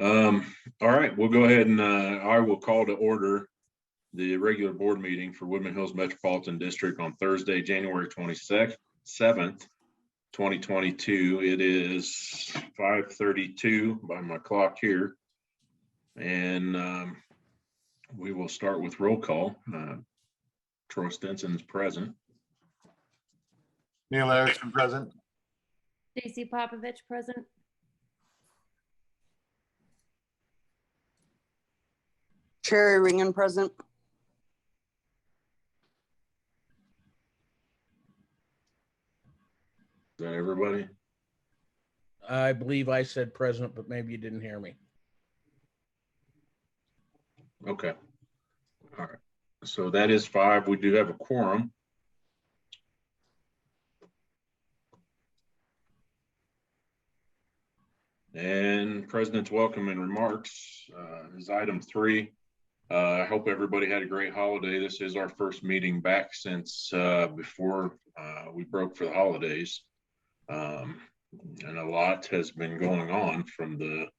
All right, we'll go ahead and I will call to order the regular board meeting for Woodman Hills Metropolitan District on Thursday, January 27th, 2022. It is 5:32 by my clock here. And we will start with roll call. Troy Stinson is present. Neil Erickson present. Stacy Popovich present. Sherry Ringen present. Is that everybody? I believe I said present, but maybe you didn't hear me. Okay. All right. So that is 5. We do have a quorum. And President's welcome and remarks is item 3. I hope everybody had a great holiday. This is our first meeting back since before we broke for the holidays. And a lot has been going on from the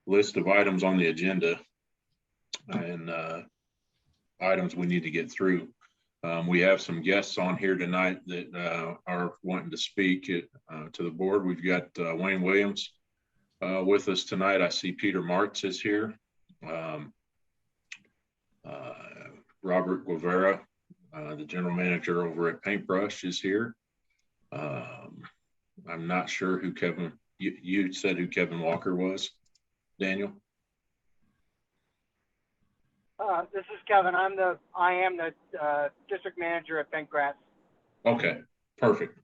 list of items on the agenda and items we need to get through. We have some guests on here tonight that are wanting to speak to the board. We've got Wayne Williams with us tonight. I see Peter Martz is here. Robert Guevara, the general manager over at Paintbrush, is here. I'm not sure who Kevin, you said who Kevin Walker was, Daniel? This is Kevin. I am the district manager at Bentgrass. Okay, perfect.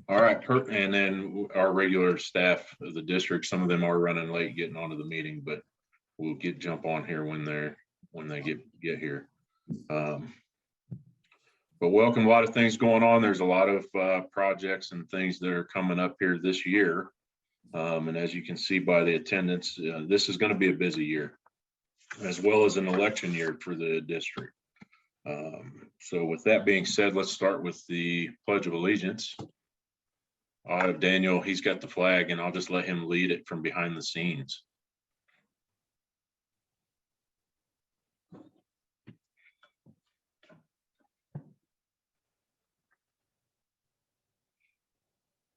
All right, and then our regular staff of the district, some of them are running late getting onto the meeting, but we'll jump on here when they get here. But welcome, a lot of things going on. There's a lot of projects and things that are coming up here this year. And as you can see by the attendance, this is going to be a busy year, as well as an election year for the district. So with that being said, let's start with the Pledge of Allegiance. I'll have Daniel, he's got the flag, and I'll just let him lead it from behind the scenes.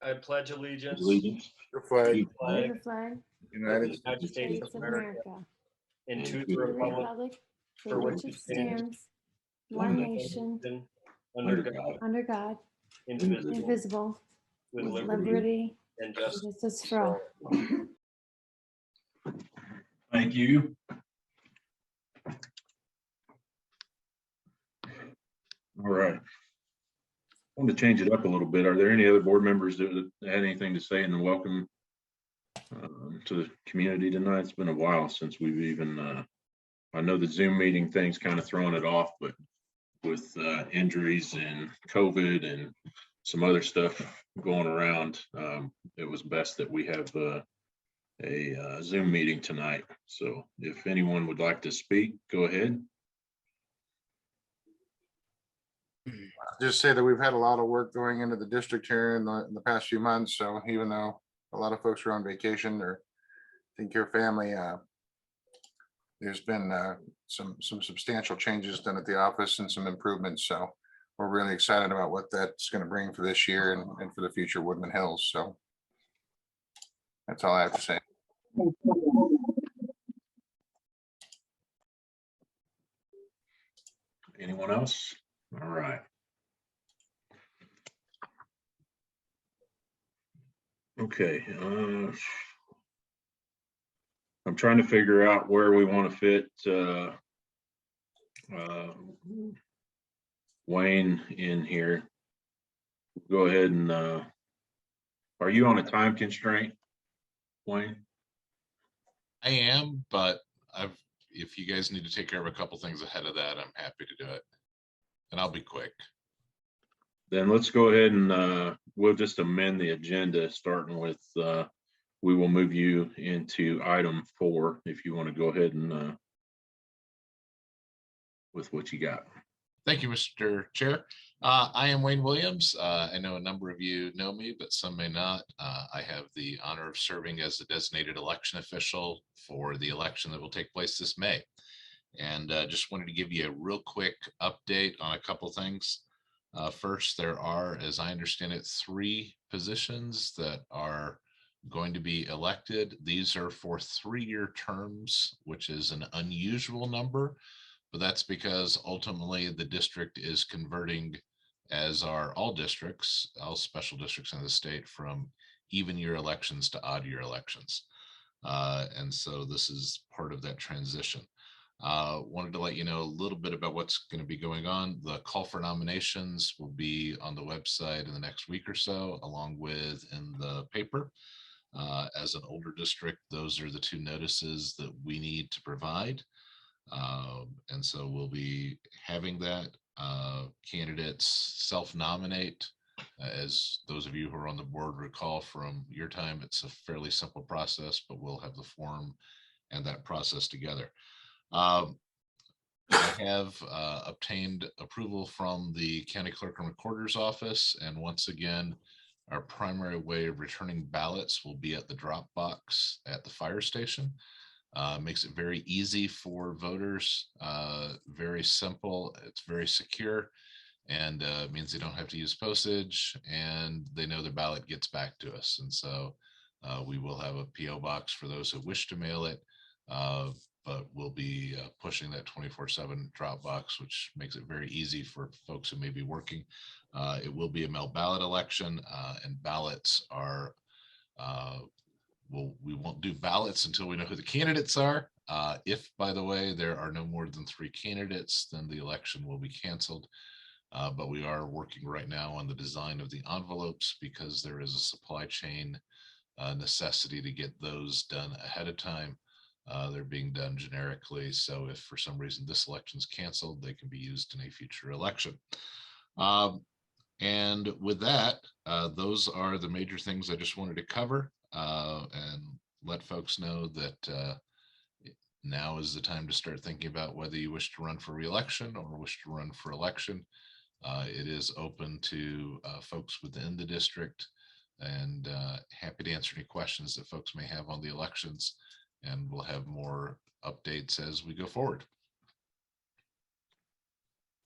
I pledge allegiance Allegiance. The flag. Under the flag. United of the United States of America and to the The republic republic for for which which it it stands, one one nation, under God, under God, indivisible, indivisible, with with liberty liberty and and justice. justice for all. Thank you. All right. I want to change it up a little bit. Are there any other board members that had anything to say in the welcome to the community tonight? It's been a while since we've even, I know the Zoom meeting thing's kind of throwing it off, but with injuries and COVID and some other stuff going around, it was best that we have a Zoom meeting tonight. So if anyone would like to speak, go ahead. Just say that we've had a lot of work going into the district here in the past few months. So even though a lot of folks are on vacation or taking care of family, there's been some substantial changes done at the office and some improvements. So we're really excited about what that's going to bring for this year and for the future Woodman Hills. So that's all I have to say. Anyone else? All right. Okay. I'm trying to figure out where we want to fit Wayne in here. Go ahead and are you on a time constraint, Wayne? I am, but if you guys need to take care of a couple things ahead of that, I'm happy to do it. And I'll be quick. Then let's go ahead and we'll just amend the agenda, starting with we will move you into item 4 if you want to go ahead and with what you got. Thank you, Mr. Chair. I am Wayne Williams. I know a number of you know me, but some may not. I have the honor of serving as the designated election official for the election that will take place this May. And just wanted to give you a real quick update on a couple things. First, there are, as I understand it, 3 positions that are going to be elected. These are for 3-year terms, which is an unusual number, but that's because ultimately the district is converting, as are all districts, all special districts in the state, from even year elections to odd year elections. And so this is part of that transition. Wanted to let you know a little bit about what's going to be going on. The call for nominations will be on the website in the next week or so, along with in the paper. As an older district, those are the 2 notices that we need to provide. And so we'll be having that. Candidates self-nominate. As those of you who are on the board recall from your time, it's a fairly simple process, but we'll have the form and that process together. I have obtained approval from the county clerk and recorder's office. And once again, our primary way of returning ballots will be at the drop box at the fire station. Makes it very easy for voters, very simple, it's very secure, and means they don't have to use postage, and they know the ballot gets back to us. And so we will have a PO box for those who wish to mail it, but we'll be pushing that 24/7 drop box, which makes it very easy for folks who may be working. It will be a mail ballot election, and ballots are we won't do ballots until we know who the candidates are. If, by the way, there are no more than 3 candidates, then the election will be canceled. But we are working right now on the design of the envelopes because there is a supply chain necessity to get those done ahead of time. They're being done generically. So if for some reason this election is canceled, they can be used in a future election. And with that, those are the major things I just wanted to cover. And let folks know that now is the time to start thinking about whether you wish to run for re-election or wish to run for election. It is open to folks within the district, and happy to answer any questions that folks may have on the elections, and we'll have more updates as we go forward.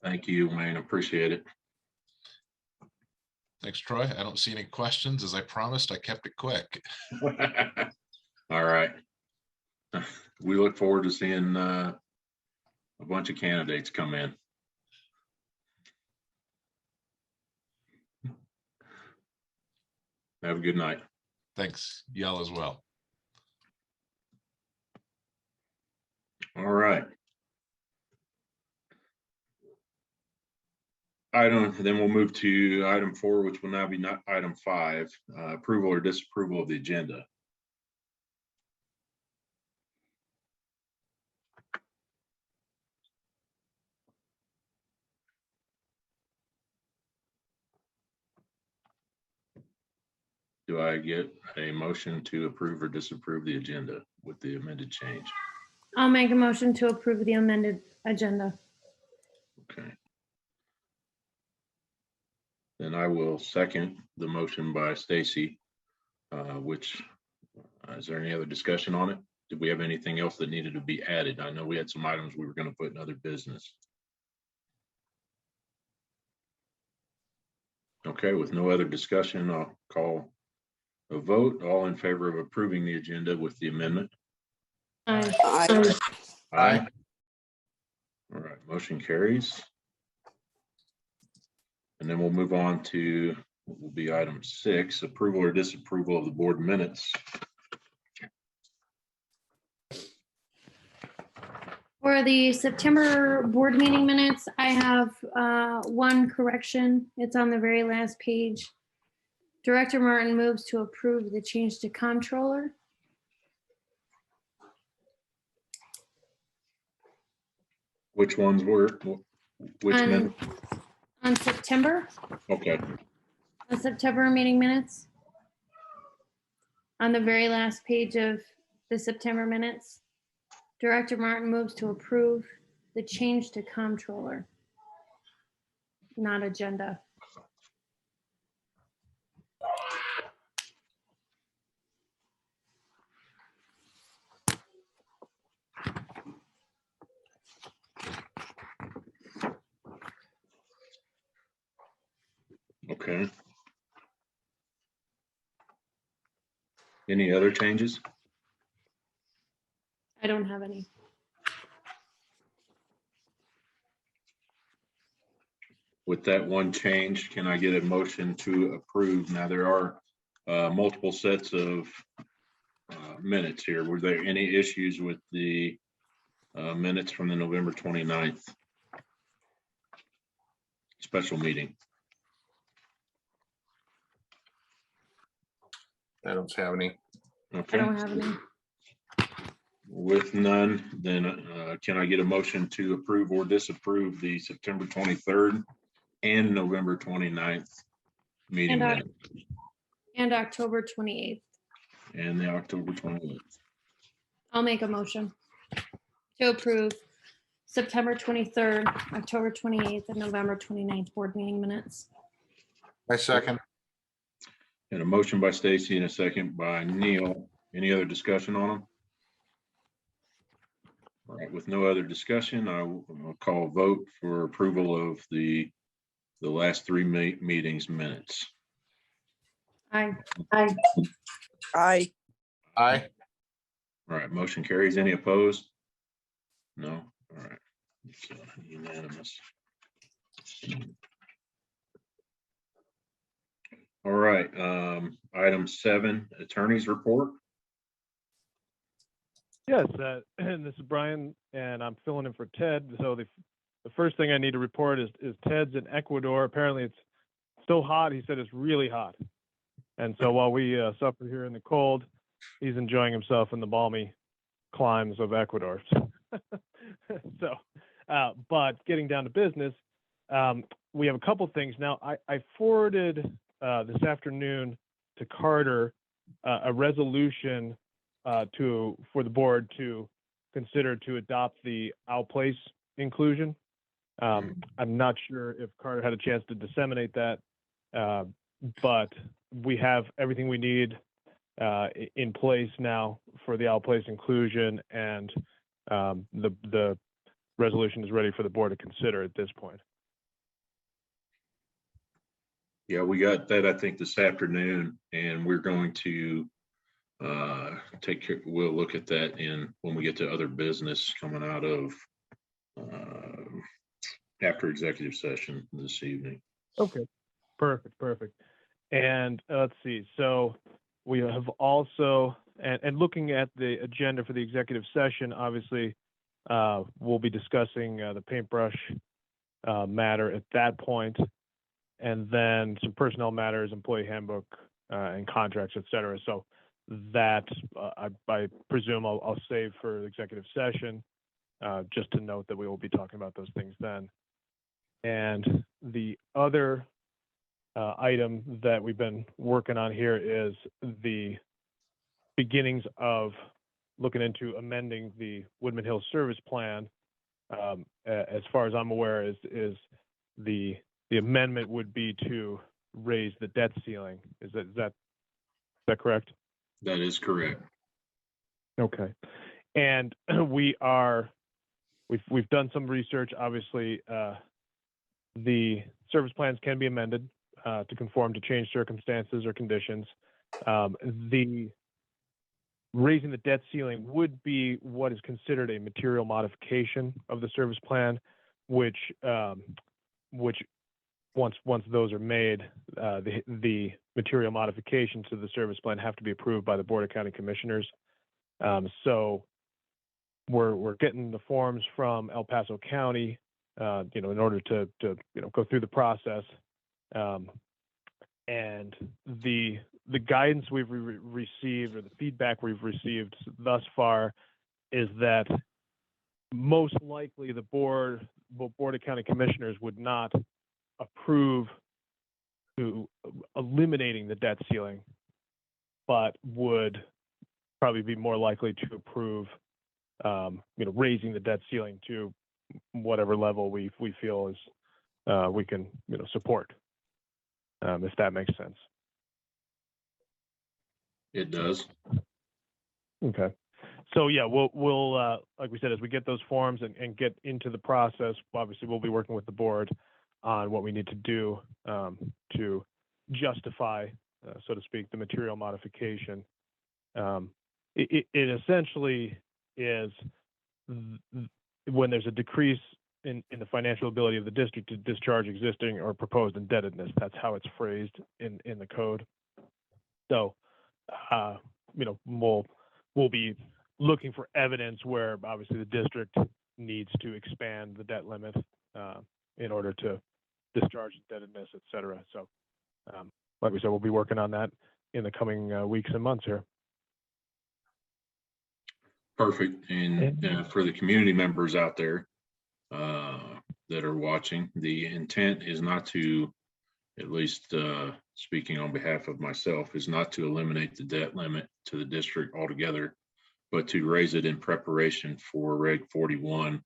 Thank you, Wayne. Appreciate it. Thanks, Troy. I don't see any questions. As I promised, I kept it quick. All right. We look forward to seeing a bunch of candidates come in. Have a good night. Thanks. Y'all as well. All right. Then we'll move to item 4, which will now be not item 5, approval or disapproval of the agenda. Do I get a motion to approve or disapprove the agenda with the amended change? I'll make a motion to approve the amended agenda. Okay. Then I will second the motion by Stacy, which is there any other discussion on it? Did we have anything else that needed to be added? I know we had some items we were going to put in other business. Okay, with no other discussion, I'll call a vote. All in favor of approving the agenda with the amendment? Aye. Aye. Aye. All right, motion carries. And then we'll move on to what will be item 6, approval or disapproval of the board minutes. For the September board meeting minutes, I have one correction. It's on the very last page. Director Martin moves to approve the change to comptroller. Which ones were, which minute? On September, Okay, the September meeting minutes. On the very last page of the September minutes, Director Martin moves to approve the change to comptroller. not agenda. Okay. Any other changes? I don't have any. With that one change, can I get a motion to approve? Now, there are multiple sets of minutes here. Were there any issues with the minutes from the November 29th special meeting? I don't have any. I Okay, don't have any. with none, then can I get a motion to approve or disapprove the September 23rd and November 29th meeting And, minutes And October 28th. and the October 28th? I'll make a motion to approve September 23rd, October 28th, and November 29th board meeting minutes. I second. And a motion by Stacy and a second by Neil. Any other discussion on them? All right, with no other discussion, I'll call a vote for approval of the last three meetings minutes. Aye. Aye. Aye. All right, motion carries. Any opposed? No? All right. It's unanimous. All right, item 7, attorney's report. Yes, and this is Brian, and I'm filling in for Ted. So the first thing I need to report is Ted's in Ecuador. Apparently it's so hot. He said it's really hot. And so while we suffer here in the cold, he's enjoying himself in the balmy climes of Ecuador. So, but getting down to business, we have a couple things. Now, I forwarded this afternoon to Carter a resolution for the board to consider to adopt the outplace inclusion. I'm not sure if Carter had a chance to disseminate that, but we have everything we need in place now for the outplace inclusion, and the resolution is ready for the board to consider at this point. Yeah, we got that, I think, this afternoon, and we're going to take care. We'll look at that when we get to other business coming out of after executive session this evening. Okay, perfect. And let's see. So we have also, and looking at the agenda for the executive session, obviously, we'll be discussing the paintbrush matter at that point, and then some personnel matters, employee handbook, and contracts, et cetera. So that I presume I'll save for the executive session, just to note that we will be talking about those things then. And the other item that we've been working on here is the beginnings of looking into amending the Woodman Hills Service Plan. As far as I'm aware, is the amendment would be to raise the debt ceiling. Is that correct? That is correct. Okay. And we've done some research. Obviously, the service plans can be amended to conform to changed circumstances or conditions. The raising the debt ceiling would be what is considered a material modification of the service plan, which once those are made, the material modifications to the service plan have to be approved by the Board of County Commissioners. So we're getting the forms from El Paso County, in order to go through the process. And the guidance we've received, or the feedback we've received thus far, is that most likely the Board of County Commissioners would not approve to eliminating the debt ceiling, but would probably be more likely to approve, raising the debt ceiling to whatever level we feel is we can, support, if that makes sense. It does. Okay. So yeah, we'll like we said, as we get those forms and get into the process, obviously we'll be working with the board on what we need to do to justify, so to speak, the material modification. It essentially is when there's a decrease in the financial ability of the district to discharge existing or proposed indebtedness. That's how it's phrased in the code. So, we'll be looking for evidence where obviously the district needs to expand the debt limit in order to discharge indebtedness, et cetera. So, like we said, we'll be working on that in the coming weeks and months here. Perfect. And for the community members out there that are watching, the intent is not to, at least speaking on behalf of myself, is not to eliminate the debt limit to the district altogether, but to raise it in preparation for Reg 41,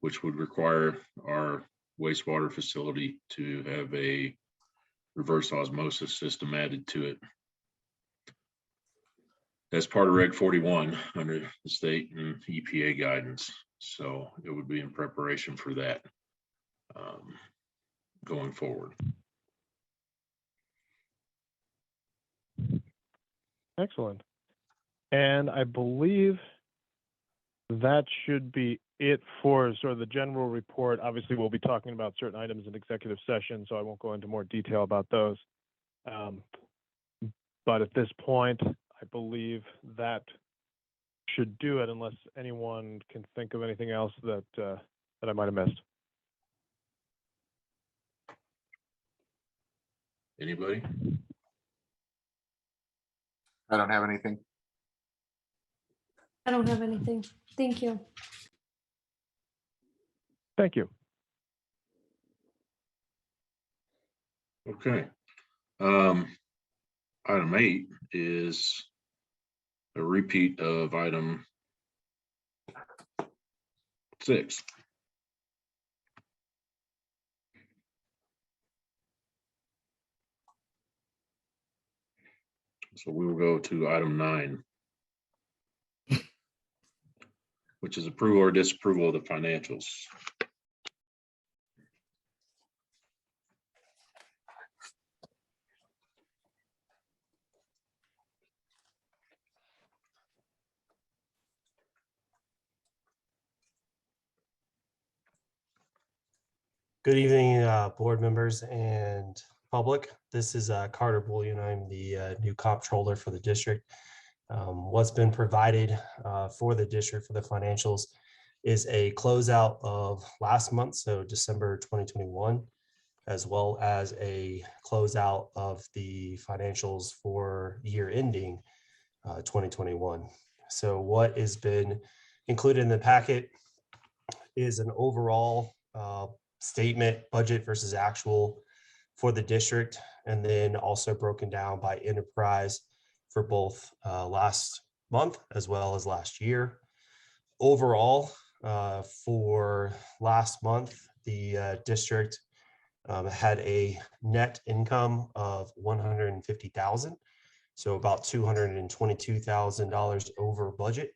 which would require our wastewater facility to have a reverse osmosis system added to it. That's part of Reg 41 under the state and EPA guidance. So it would be in preparation for that going forward. Excellent. And I believe that should be it for sort of the general report. Obviously, we'll be talking about certain items in executive session, so I won't go into more detail about those. But at this point, I believe that should do it, unless anyone can think of anything else that I might have missed. Anybody? I don't have anything. I don't have anything. Thank you. Thank you. Okay. Item 8 is a repeat of item 6. So we will go to item 9, which is approval or disapproval of the financials. Good evening, board members and public. This is Carter Bullion. I'm the new comptroller for the district. What's been provided for the district for the financials is a closeout of last month, so December 2021, as well as a closeout of the financials for year ending 2021. So what has been included in the packet is an overall statement, budget versus actual for the district, and then also broken down by enterprise for both last month as well as last year. Overall, for last month, the district had a net income of $150,000, so about $222,000 over budget,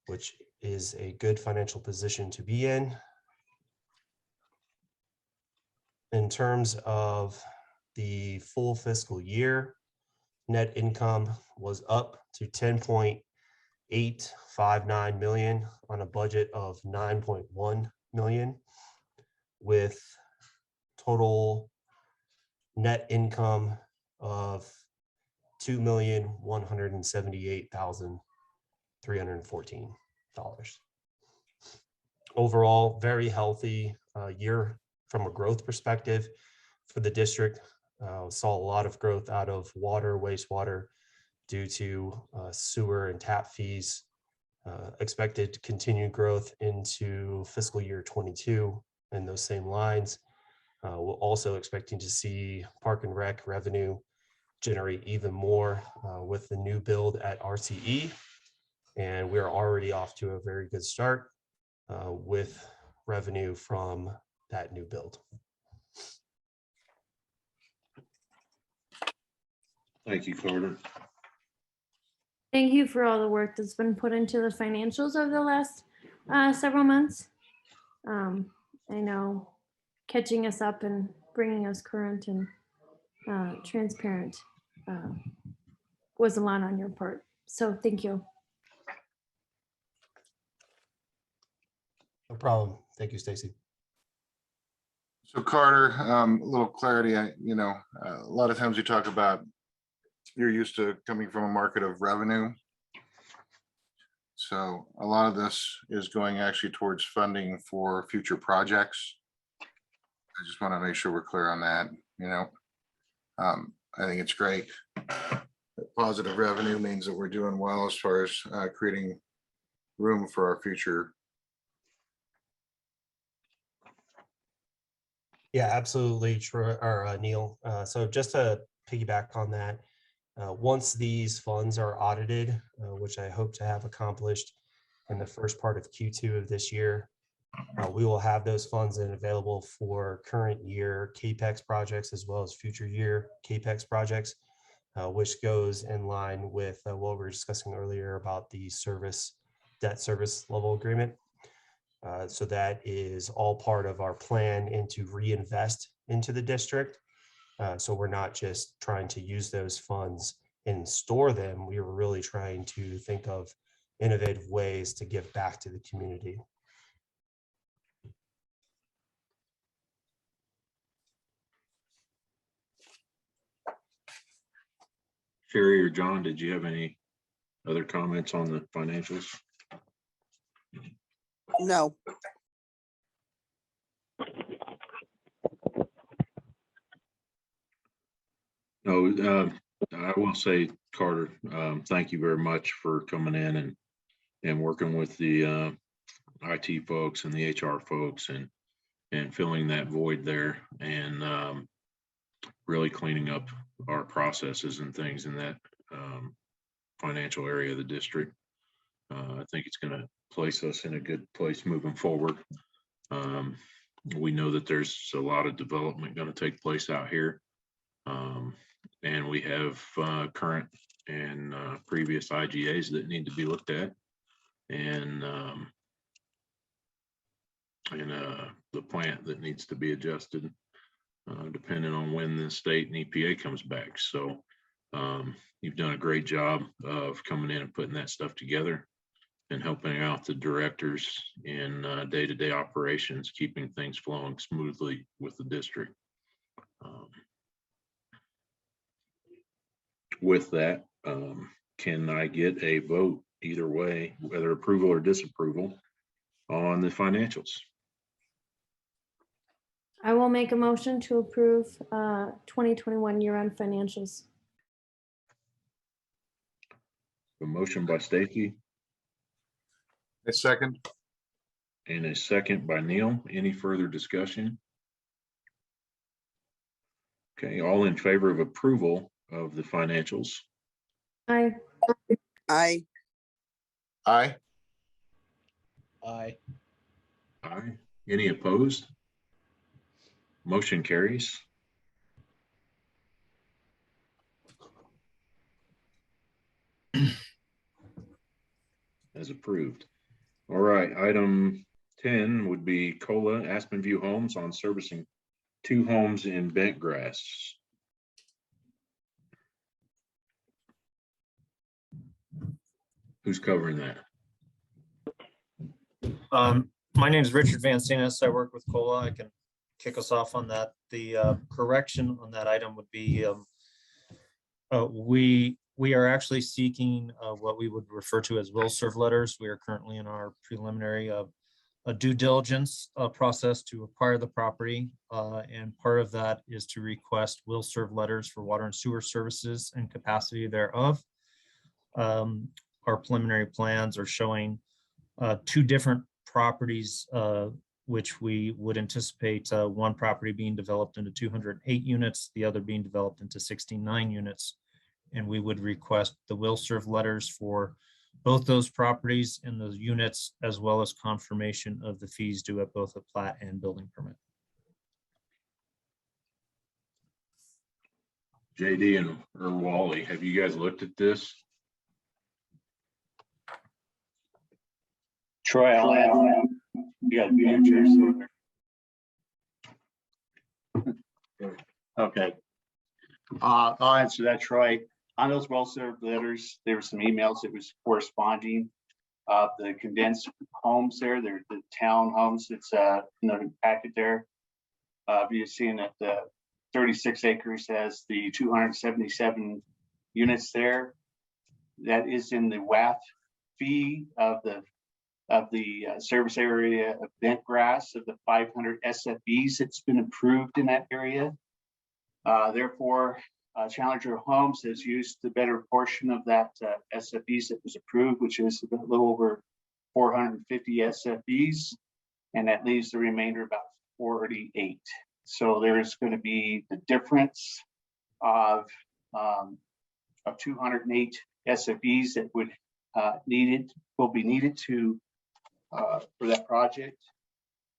which is a good financial position to be in. In terms of the full fiscal year, net income was up to 10.859 million on a budget of 9.1 million, with total net income of $2,178,314. Overall, very healthy year from a growth perspective for the district. Saw a lot of growth out of water, wastewater due to sewer and tap fees. Expected continued growth into fiscal year 22 in those same lines. We're also expecting to see Park and Rec revenue generate even more with the new build at RCE. And we're already off to a very good start with revenue from that new build. Thank you, Carter. Thank you for all the work that's been put into the financials over the last several months. I know catching us up and bringing us current and transparent was a lot on your part. So thank you. No problem. Thank you, Stacy. So Carter, a little clarity, a lot of times you talk about you're used to coming from a market of revenue. So a lot of this is going actually towards funding for future projects. I just want to make sure we're clear on that, I think it's great. Positive revenue means that we're doing well as far as creating room for our future. Yeah, absolutely, Neil. So just to piggyback on that, once these funds are audited, which I hope to have accomplished in the first part of Q2 of this year, we will have those funds then available for current year CAPEX projects as well as future year CAPEX projects, which goes in line with what we were discussing earlier about the debt service level agreement. So that is all part of our plan and to reinvest into the district. So we're not just trying to use those funds and store them. We were really trying to think of innovative ways to give back to the community. Sherry or John, did you have any other comments on the financials? No. No, I will say, Carter, thank you very much for coming in and working with the IT folks and the HR folks and filling that void there and really cleaning up our processes and things in that financial area of the district. I think it's going to place us in a good place moving forward. We know that there's a lot of development going to take place out here. And we have current and previous IGAs that need to be looked at. And the plant that needs to be adjusted depending on when the state and EPA comes back. So you've done a great job of coming in and putting that stuff together and helping out the directors in day-to-day operations, keeping things flowing smoothly with the district. With that, can I get a vote either way, whether approval or disapproval on the financials? I will make a motion to approve 2021 year-end financials. A motion by Stacy A second. and a second by Neil. Any further discussion? Okay, all in favor of approval of the financials? Aye. Aye. Aye. Aye. Aye. Any opposed? Motion carries. As approved. All right, item 10 would be COLA Aspen View Homes on servicing 2 homes in Bentgrass. Who's covering that? My name is Richard Van Stanis. I work with COLA. I can kick us off on that. The correction on that item would be we are actually seeking what we would refer to as will serve letters. We are currently in our preliminary due diligence process to acquire the property. And part of that is to request will serve letters for water and sewer services and capacity thereof. Our preliminary plans are showing 2 different properties, which we would anticipate one property being developed into 208 units, the other being developed into 69 units. And we would request the will serve letters for both those properties and those units, as well as confirmation of the fees due at both a plat and building permit. JD or Wally, have you guys looked at this? Troy, I'll add, you got futures. Okay. I'll answer that, Troy. On those well-served letters, there were some emails that was corresponding. The condensed homes there, they're the town homes. It's in the packet there. You're seeing that the 36 acres has the 277 units there. That is in the WAF fee of the service area of bent grass of the 500 SFBs that's been approved in that area. Therefore, Challenger Homes has used the better portion of that SFBs that was approved, which is a little over 450 SFBs, and that leaves the remainder about 48. So there's going to be the difference of 208 SFBs that would will be needed to for that project,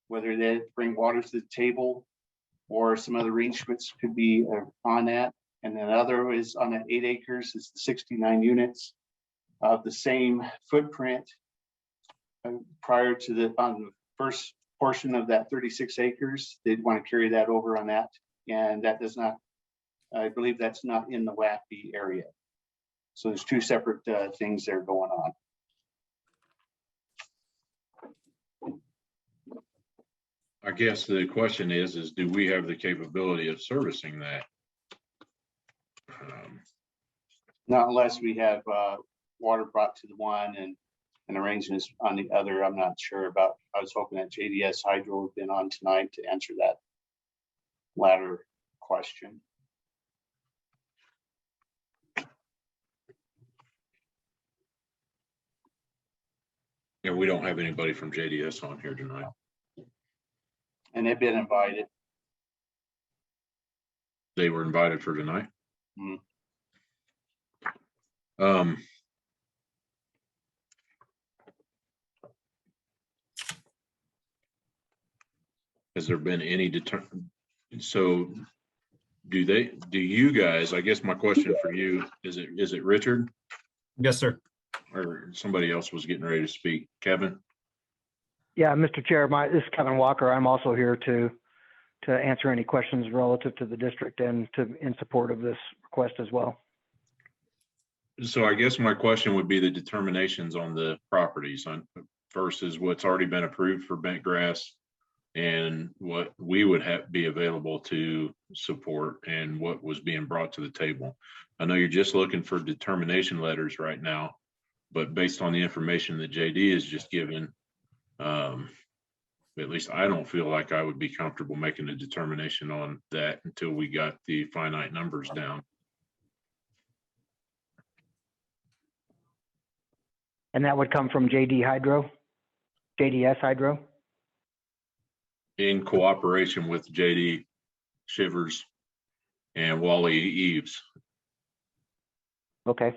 whether they bring water to the table or some other arrangements could be on that. And then another is on that 8 acres is the 69 units of the same footprint prior to on the first portion of that 36 acres. They'd want to carry that over on that. And that does not, I believe that's not in the WAFB area. So there's two separate things there going on. I guess the question is do we have the capability of servicing that? Not unless we have water brought to the one and arrangements on the other. I'm not sure about. I was hoping that JDS Hydro had been on tonight to answer that latter question. Yeah, we don't have anybody from JDS on here tonight. And they've been invited. They were invited for tonight. Mm-hmm. Has there been any so do you guys, I guess my question for you, is it Richard? Yes, sir. Or somebody else was getting ready to speak? Kevin? Yeah, Mr. Chair, this is Kevin Walker. I'm also here to answer any questions relative to the district and in support of this request as well. So I guess my question would be the determinations on the properties on versus what's already been approved for bent grass and what we would be available to support and what was being brought to the table. I know you're just looking for determination letters right now, but based on the information that JD has just given, at least I don't feel like I would be comfortable making a determination on that until we got the finite numbers down. And that would come from JDS Hydro? In cooperation with JD Shivers and Wally Eves. Okay.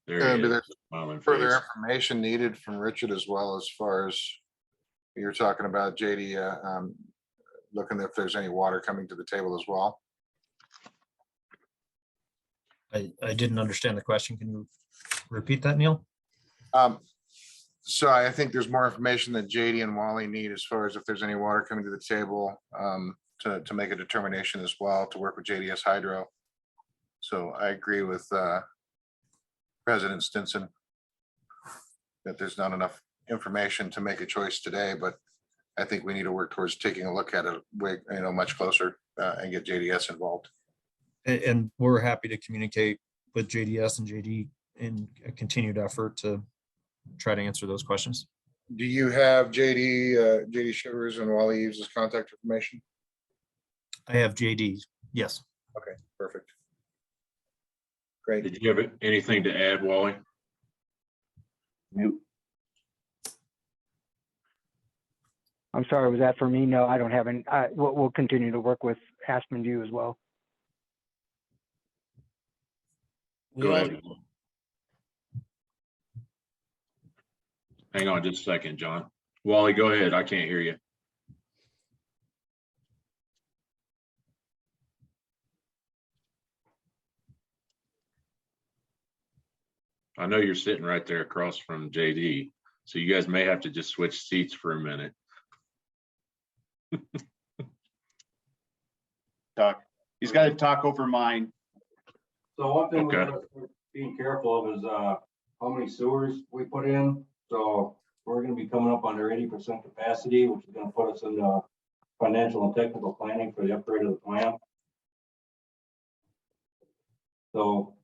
There's further information needed from Richard as well, as far as you're talking about JD looking if there's any water coming to the table as well. I didn't understand the question. Can you repeat that, Neil? So I think there's more information that JD and Wally need as far as if there's any water coming to the table to make a determination as well, to work with JDS Hydro. So I agree with President Stinson that there's not enough information to make a choice today, but I think we need to work towards taking a look at it much closer and get JDS involved. And we're happy to communicate with JDS and JD in a continued effort to try to answer those questions. Do you have JD Shivers and Wally Eves' contact information? I have JD. Yes. Okay, perfect. Great. Did you have anything to add, Wally? Nope. I'm sorry, was that for me? No, I don't have any. We'll continue to work with Aspen View as well. Go ahead. Hang on just a second, John. Wally, go ahead. I can't hear you. I know you're sitting right there across from JD, so you guys may have to just switch seats for a minute. Talk. He's got to talk over mine. So one thing Okay. we're being careful of is how many sewers we put in. So we're gonna be coming up under 80% capacity, which is gonna put us in financial and technical planning for the upgrade of the plant. So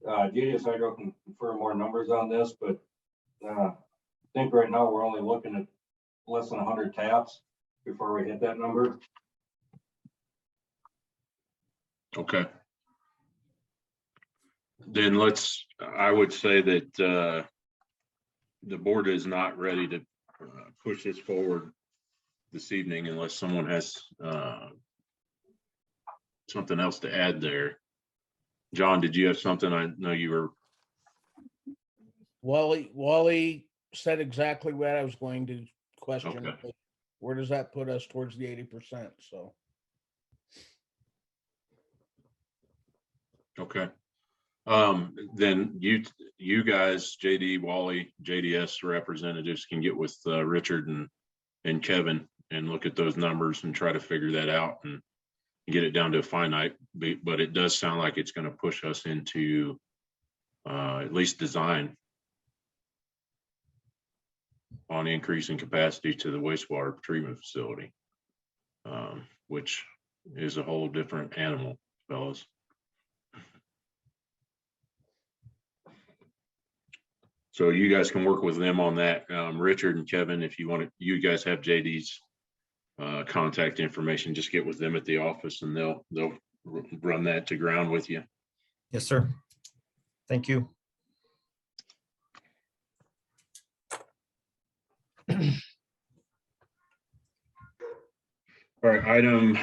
GDS Hydro can confirm more numbers on this, but I think right now we're only looking at less than 100 taps before we hit that number. Okay. Then I would say that the board is not ready to push this forward this evening unless someone has something else to add there. John, did you have something? I know you were. Wally said exactly what I was going to question. Okay. Where does that put us towards the 80%? So. Okay. Then you guys, JD, Wally, JDS representatives can get with Richard and Kevin and look at those numbers and try to figure that out and get it down to a finite, but it does sound like it's going to push us into at least design on increasing capacity to the wastewater treatment facility, which is a whole different animal, fellas. So you guys can work with them on that. Richard and Kevin, if you want to, you guys have JD's contact information, just get with them at the office and they'll run that to ground with you. Yes, sir. Thank you. All right, item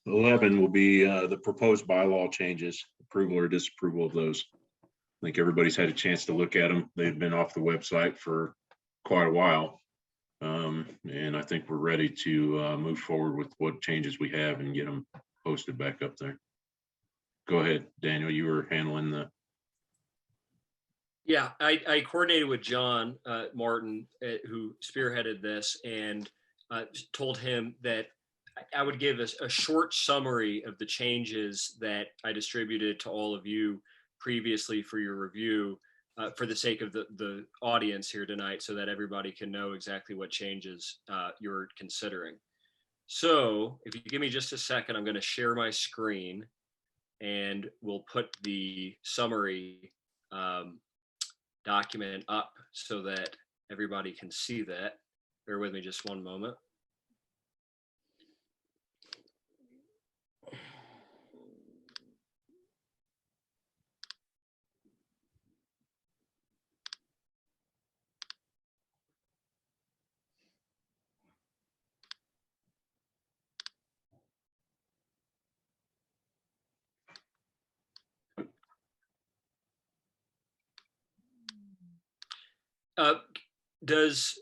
11 will be the proposed bylaw changes, approval or disapproval of those. I think everybody's had a chance to look at them. They've been off the website for quite a while. And I think we're ready to move forward with what changes we have and get them posted back up there. Go ahead, Daniel, you were handling the. Yeah, I coordinated with John Martin, who spearheaded this, and told him that I would give us a short summary of the changes that I distributed to all of you previously for your review, for the sake of the audience here tonight, so that everybody can know exactly what changes you're considering. So if you give me just a second, I'm going to share my screen and we'll put the summary document up so that everybody can see that. Bear with me just one moment. Does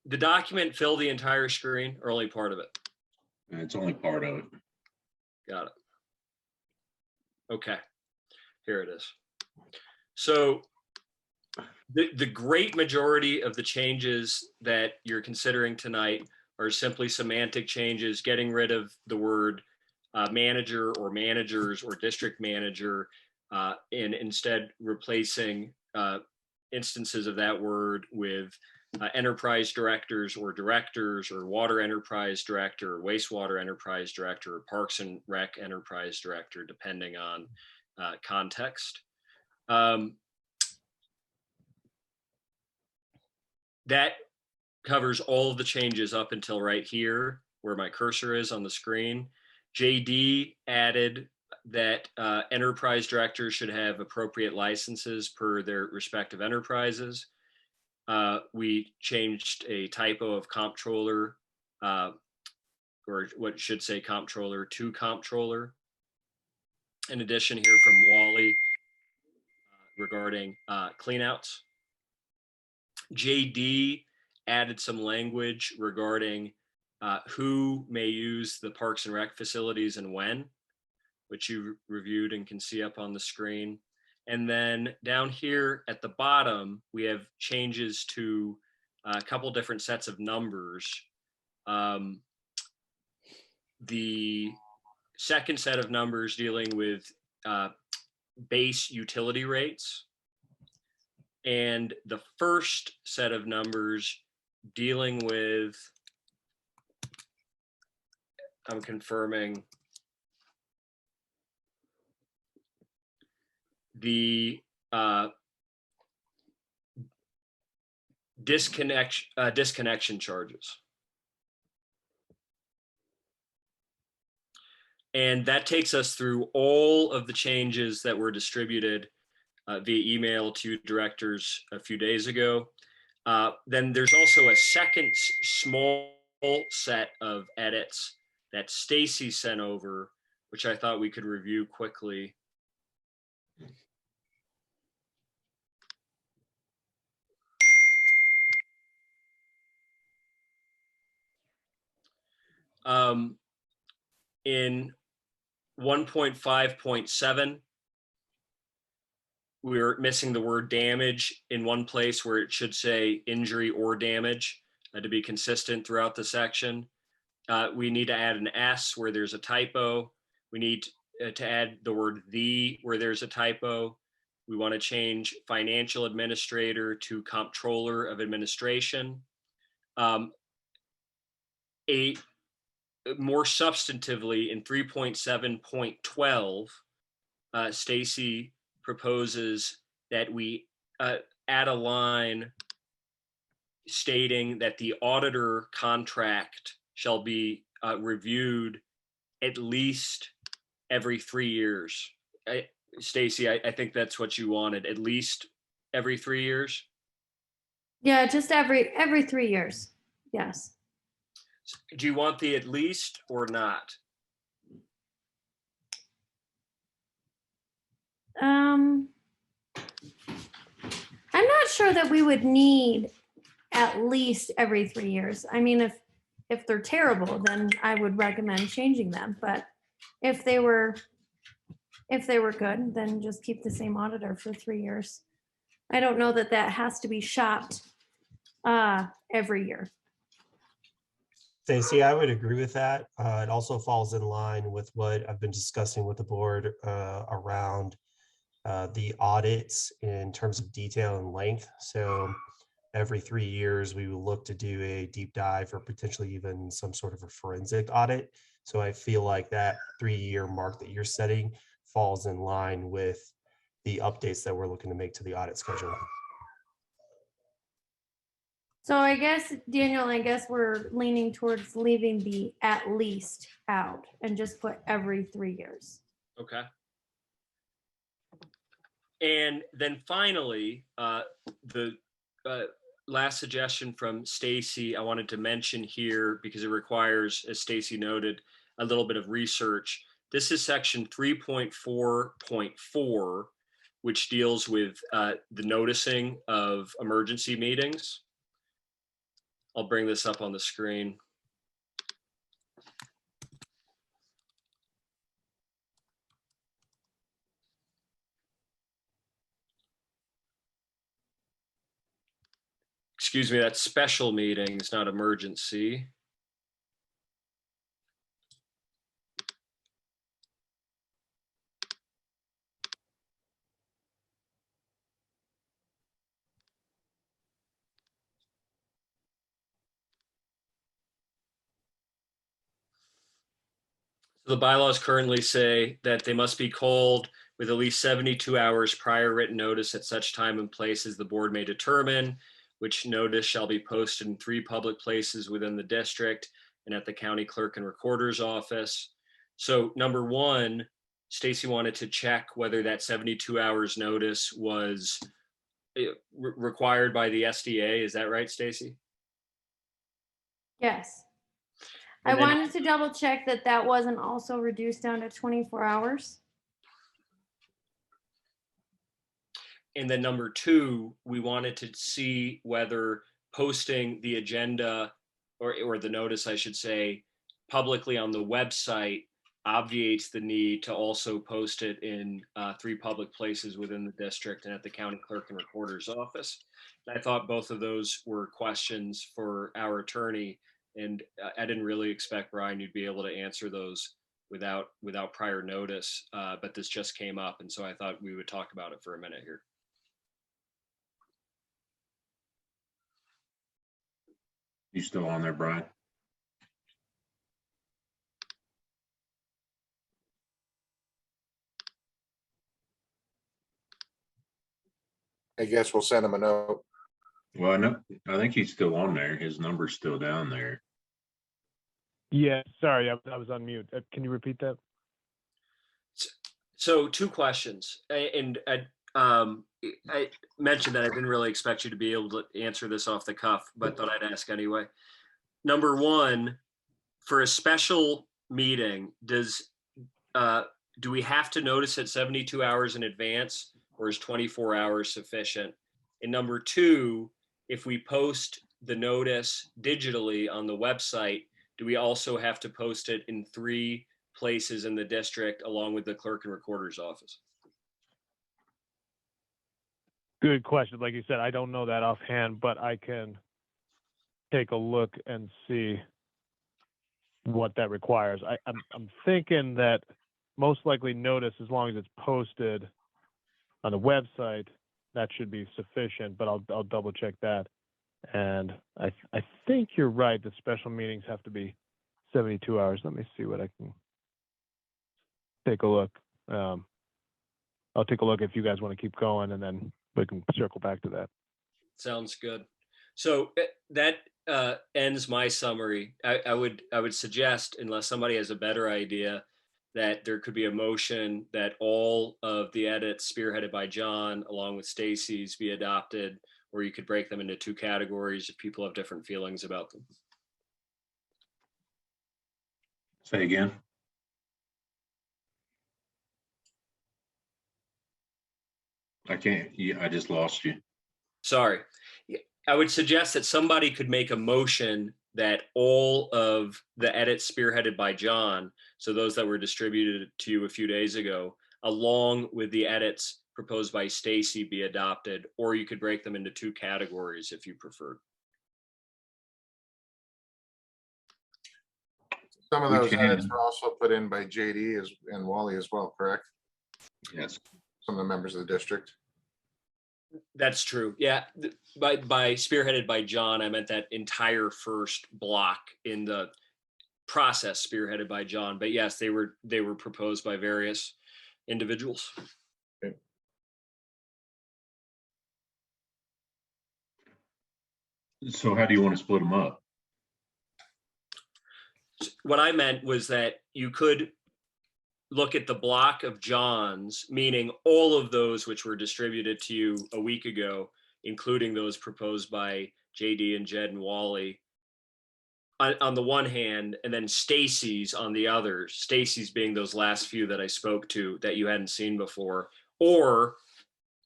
the document fill the entire screen or only part of it? It's only part of it. Got it. Okay, here it is. So the great majority of the changes that you're considering tonight are simply semantic changes, getting rid of the word manager or managers or district manager, and instead replacing instances of that word with enterprise directors or water enterprise director or wastewater enterprise director or parks and rec enterprise director, depending on context. That covers all of the changes up until right here where my cursor is on the screen. JD added that enterprise directors should have appropriate licenses per their respective enterprises. We changed a typo of comptroller, or what should say comptroller to comptroller. In addition, here from Wally regarding cleanouts. JD added some language regarding who may use the Parks and Rec facilities and when, which you reviewed and can see up on the screen. And then down here at the bottom, we have changes to a couple different sets of numbers. The second set of numbers dealing with base utility rates. And the first set of numbers dealing with, I'm confirming, the disconnection charges. And that takes us through all of the changes that were distributed via email to directors a few days ago. Then there's also a second small set of edits that Stacy sent over, which I thought we could review quickly. In 1.5.7, we're missing the word damage in one place where it should say injury or damage to be consistent throughout the section. We need to add an S where there's a typo. We need to add the word "the" where there's a typo. We want to change financial administrator to comptroller of administration. More substantively, in 3.7.12, Stacy proposes that we add a line stating that the auditor contract shall be reviewed at least every 3 years. Stacy, I think that's what you wanted, at least every 3 years? Yeah, just every 3 years. Yes. Do you want the at least or not? I'm not sure that we would need at least every 3 years. I mean, if they're terrible, then I would recommend changing them. But if they were good, then just keep the same auditor for 3 years. I don't know that that has to be shopped every year. Stacy, I would agree with that. It also falls in line with what I've been discussing with the board around the audits in terms of detail and length. So every 3 years, we will look to do a deep dive or potentially even some sort of a forensic audit. So I feel like that 3-year mark that you're setting falls in line with the updates that we're looking to make to the audit schedule. So I guess, Daniel, we're leaning towards leaving the at least out and just put every 3 years. Okay. And then finally, the last suggestion from Stacy I wanted to mention here because it requires, as Stacy noted, a little bit of research. This is section 3.4.4, which deals with the noticing of emergency meetings. I'll bring this up on the screen. Excuse me, that's special meetings, not emergency. The bylaws currently say that they must be called with at least 72 hours prior written notice at such time and place as the board may determine, which notice shall be posted in 3 public places within the district and at the county clerk and recorder's office. So number one, Stacy wanted to check whether that 72 hours notice was required by the SDA. Is that right, Stacy? Yes. And I then- wanted to double check that that wasn't also reduced down to 24 hours. And then number two, we wanted to see whether posting the agenda or the notice, I should say, publicly on the website obviates the need to also post it in 3 public places within the district and at the county clerk and recorder's office. And I thought both of those were questions for our attorney, and I didn't really expect, Brian, you'd be able to answer those without prior notice, but this just came up, and so I thought we would talk about it for a minute here. You still on there, Brian? I guess we'll send him a note. Well, I think he's still on there. His number's still down there. Yeah, sorry, I was on mute. Can you repeat that? So 2 questions, and I mentioned that I didn't really expect you to be able to answer this off the cuff, but thought I'd ask anyway. Number 1, for a special meeting, do we have to notice it 72 hours in advance, or is 24 hours sufficient? And number 2, if we post the notice digitally on the website, do we also have to post it in 3 places in the district along with the clerk and recorder's office? Good question. Like you said, I don't know that offhand, but I can take a look and see what that requires. I'm thinking that most likely notice, as long as it's posted on the website, that should be sufficient, but I'll double check that. And I think you're right, the special meetings have to be 72 hours. Let me see what I can take a look. I'll take a look if you guys want to keep going, and then we can circle back to that. Sounds good. So that ends my summary. I would suggest, unless somebody has a better idea, that there could be a motion that all of the edits spearheaded by John, along with Stacy's, be adopted, or you could break them into 2 categories if people have different feelings about them. Say again. I can't. Yeah, I just lost you. Sorry. I would suggest that somebody could make a motion that all of the edits spearheaded by John, so those that were distributed to you a few days ago, along with the edits proposed by Stacy, be adopted, or you could break them into 2 categories if you preferred. Some of those edits were also put in by JD and Wally as well, correct? Yes. Some of the members of the district. That's true. Yeah. By spearheaded by John, I meant that entire first block in the process spearheaded by John. But yes, they were proposed by various individuals. Okay. So how do you want to split them up? What I meant was that you could look at the block of John's, meaning all of those which were distributed to you a week ago, including those proposed by JD and Jed and Wally on the one hand, and then Stacy's on the other, Stacy's being those last few that I spoke to that you hadn't seen before, or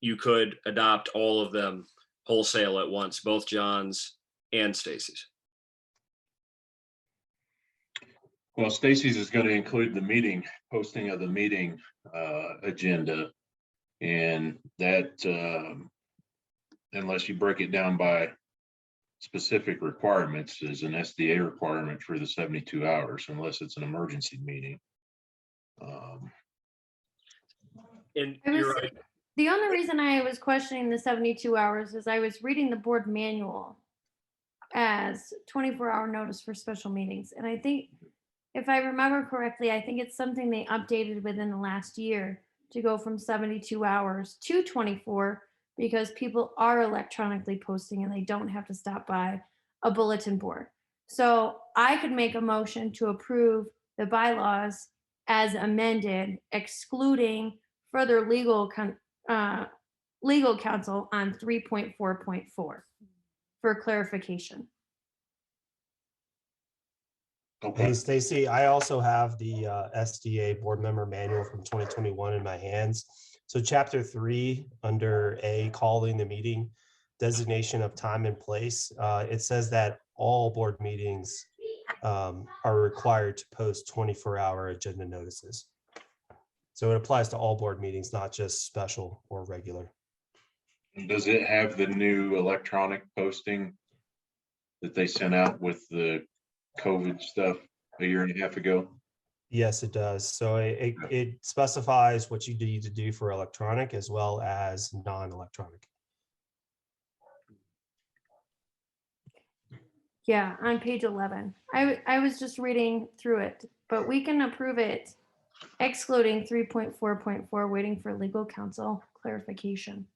you could adopt all of them wholesale at once, both John's and Stacy's. Well, Stacy's is going to include the meeting, posting of the meeting agenda, and that unless you break it down by specific requirements, is an SDA requirement for the 72 hours, unless it's an emergency meeting. And you're right. The only reason I was questioning the 72 hours is I was reading the board manual as 24-hour notice for special meetings. And I think, if I remember correctly, I think it's something they updated within the last year to go from 72 hours to 24, because people are electronically posting and they don't have to stop by a bulletin board. So I could make a motion to approve the bylaws as amended, excluding further legal counsel on 3.4.4 for clarification. Okay. Hey, Stacy, I also have the SDA board member manual from 2021 in my hands. So chapter 3 under A, calling the meeting, designation of time and place, it says that all board meetings are required to post 24-hour agenda notices. So it applies to all board meetings, not just special or regular. Does it have the new electronic posting that they sent out with the COVID stuff a year and a half ago? Yes, it does. So it specifies what you need to do for electronic as well as non-electronic. Yeah, on page 11. I was just reading through it, but we can approve it excluding 3.4.4, waiting for legal counsel clarification.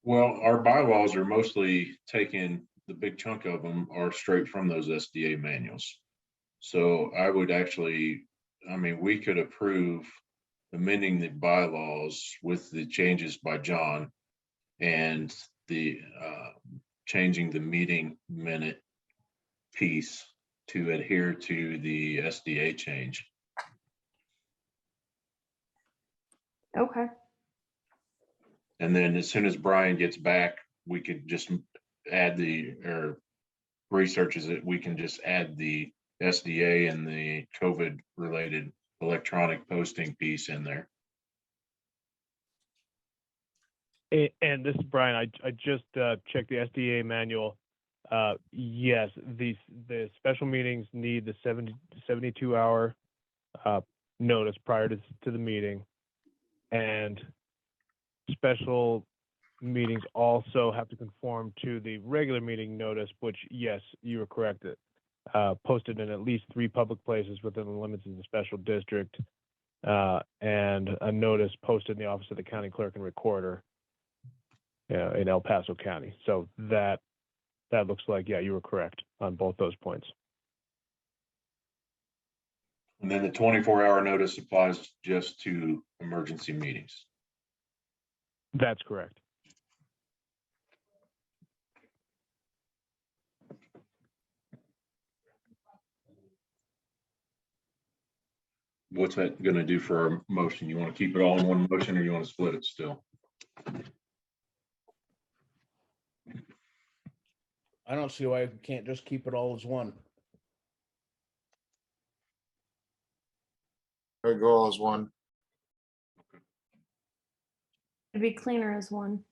Well, our bylaws are mostly taken, the big chunk of them are straight from those SDA manuals. So I would actually, I mean, we could approve amending the bylaws with the changes by John and the changing the meeting minute piece to adhere to the SDA change. Okay. And then as soon as Brian gets back, we could just add or researches it, we can just add the SDA and the COVID related electronic posting piece in there. And this is Brian. I just checked the SDA manual. Yes, the special meetings need the 72-hour notice prior to the meeting, and special meetings also have to conform to the regular meeting notice, which, yes, you were correct, posted in at least 3 public places within the limits of the special district, and a notice posted in the office of the county clerk and recorder in El Paso County. So that looks like, yeah, you were correct on both those points. And then the 24-hour notice applies just to emergency meetings. That's correct. What's that going to do for our motion? You want to keep it all in one motion or you want to split it still? I don't see why we can't just keep it all as one. Our goal is one. It'd be cleaner as one.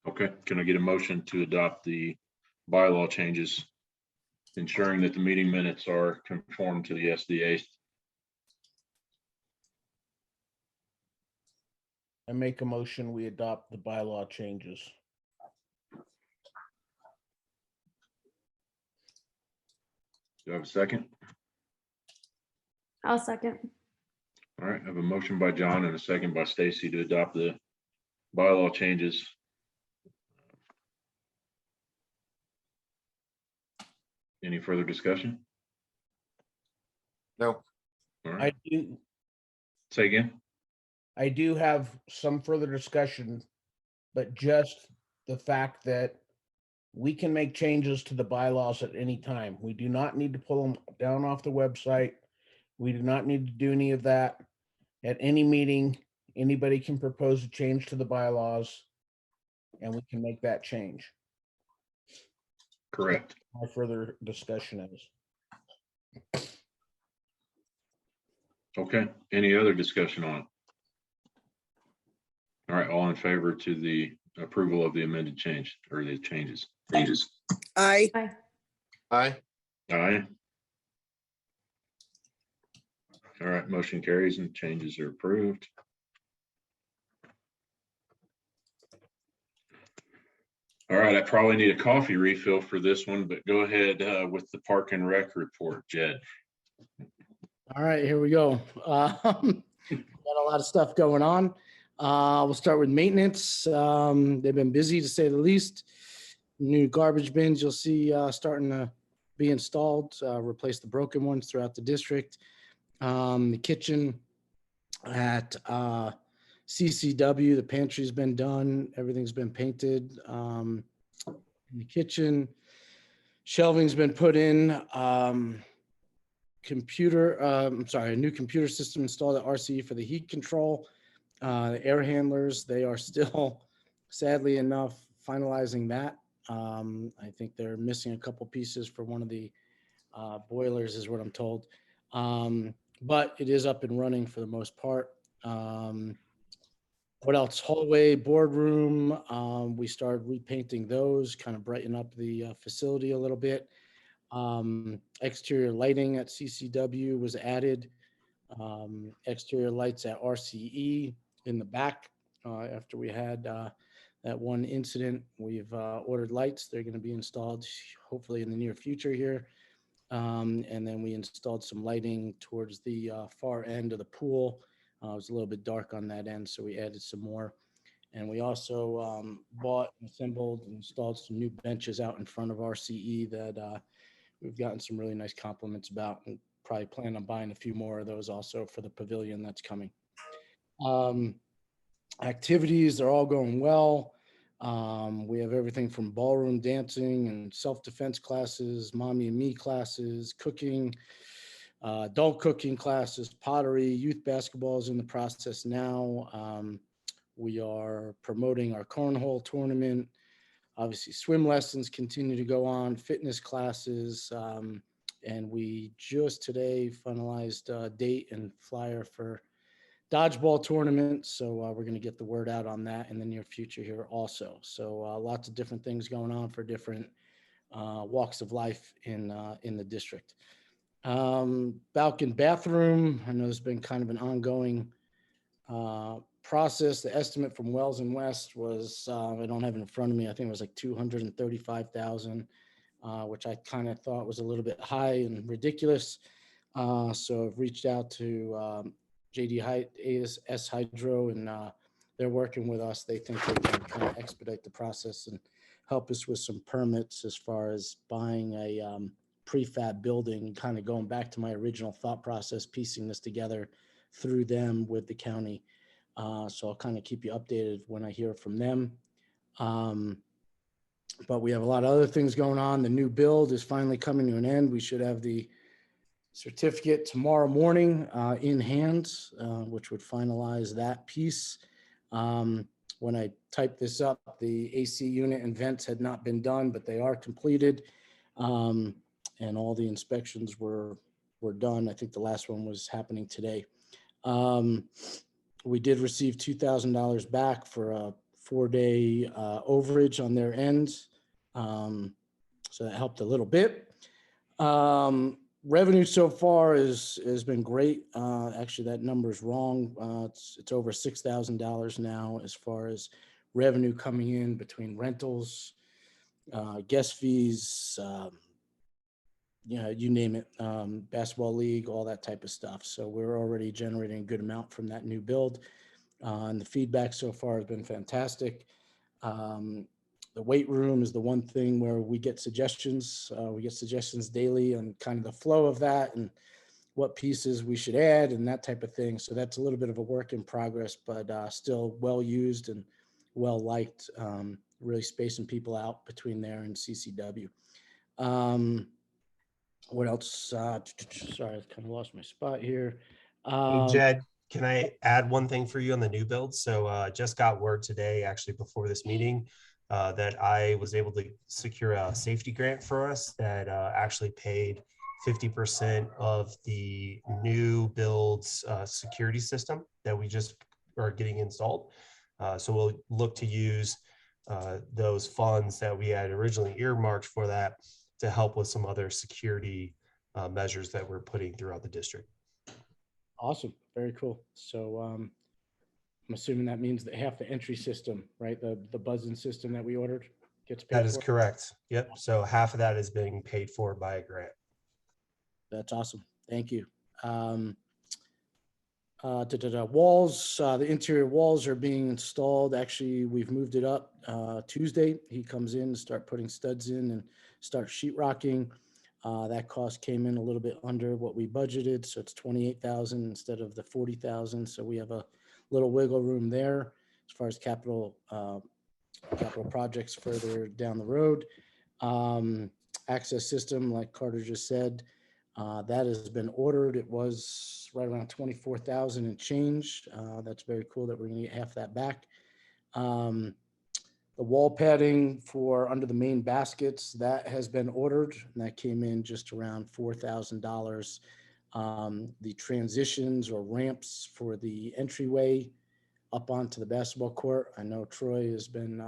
Okay, can I get a motion to adopt the bylaw changes, ensuring that the meeting minutes are conformed to the SDA? I make a motion, we adopt the bylaw changes. Do I have a second? I'll second. All right, I have a motion by John and a second by Stacy to adopt the bylaw changes. Any further discussion? No. All right, I do, say again. I do have some further discussion, but just the fact that we can make changes to the bylaws at any time. We do not need to pull them down off the website. We do not need to do any of that. At any meeting, anybody can propose a change to the bylaws and we can make that change. Correct. My further discussion is. Okay, any other discussion on it? All right, all in favor to the approval of the amended change or the changes? Aye. Aye. Aye. Aye. All right, motion carries and changes are approved. All right, I probably need a coffee refill for this one, but go ahead with the Park and Rec report, Jed. All right, here we go. Got a lot of stuff going on. We'll start with maintenance. They've been busy to say the least. New garbage bins you'll see starting to be installed, replace the broken ones throughout the district. The kitchen at CCW, the pantry's been done. Everything's been painted. In the kitchen, shelving's been put in. A new computer system installed at RCE for the heat control. The air handlers, they are still, sadly enough, finalizing that. I think they're missing a couple pieces for one of the boilers is what I'm told. But it is up and running for the most part. What else? Hallway, boardroom. We started repainting those, kind of brighten up the facility a little bit. Exterior lighting at CCW was added. Exterior lights at RCE in the back. After we had that one incident, we've ordered lights. They're going to be installed hopefully in the near future here. And then we installed some lighting towards the far end of the pool. It was a little bit dark on that end, so we added some more. And we also bought, assembled, and installed some new benches out in front of RCE that we've gotten some really nice compliments about, and probably plan on buying a few more of those also for the pavilion that's coming. Activities are all going well. We have everything from ballroom dancing and self-defense classes, mommy and me classes, cooking, adult cooking classes, pottery, youth basketball is in the process now. We are promoting our cornhole tournament. Obviously, swim lessons continue to go on, fitness classes, and we just today finalized a date and flyer for dodgeball tournament. So we're going to get the word out on that in the near future here also. So lots of different things going on for different walks of life in the district. Balcony bathroom. I know there's been kind of an ongoing process. The estimate from Wells and West was, I don't have it in front of me, I think it was like 235,000, which I kind of thought was a little bit high and ridiculous. So I've reached out to JD AS Hydro, and they're working with us. They think they can kind of expedite the process and help us with some permits as far as buying a prefab building, kind of going back to my original thought process, piecing this together through them with the county. So I'll kind of keep you updated when I hear from them. But we have a lot of other things going on. The new build is finally coming to an end. We should have the certificate tomorrow morning in hand, which would finalize that piece. When I typed this up, the AC unit and vents had not been done, but they are completed. And all the inspections were done. I think the last one was happening today. We did receive $2,000 back for a 4-day overage on their end. So that helped a little bit. Revenue so far has been great. Actually, that number is wrong. It's over $6,000 now as far as revenue coming in between rentals, guest fees, you name it, basketball league, all that type of stuff. So we're already generating a good amount from that new build. And the feedback so far has been fantastic. The weight room is the one thing where we get suggestions. We get suggestions daily on kind of the flow of that and what pieces we should add and that type of thing. So that's a little bit of a work in progress, but still well used and well liked, really spacing people out between there and CCW. What else? Sorry, I kind of lost my spot here. Hey, Jed, can I add one thing for you on the new build? So just got word today, actually before this meeting, that I was able to secure a safety grant for us that actually paid 50% of the new build's security system that we just are getting installed. So we'll look to use those funds that we had originally earmarked for that to help with some other security measures that we're putting throughout the district. Awesome. Very cool. So I'm assuming that means that half the entry system, right? The buzzing system that we ordered gets paid for? That is correct. Yep. So half of that is being paid for by a grant. That's awesome. Thank you. Walls, the interior walls are being installed. Actually, we've moved it up Tuesday. He comes in to start putting studs in and start sheetrocking. That cost came in a little bit under what we budgeted, so it's $28,000 instead of the $40,000. So we have a little wiggle room there as far as capital projects further down the road. Access system, like Carter just said, that has been ordered. It was right around 24,000 and change. That's very cool that we're going to get half that back. The The wall padding for under the main baskets, that has been ordered, and that came in just around $4,000. The transitions or ramps for the entryway up onto the basketball court. I know Troy has been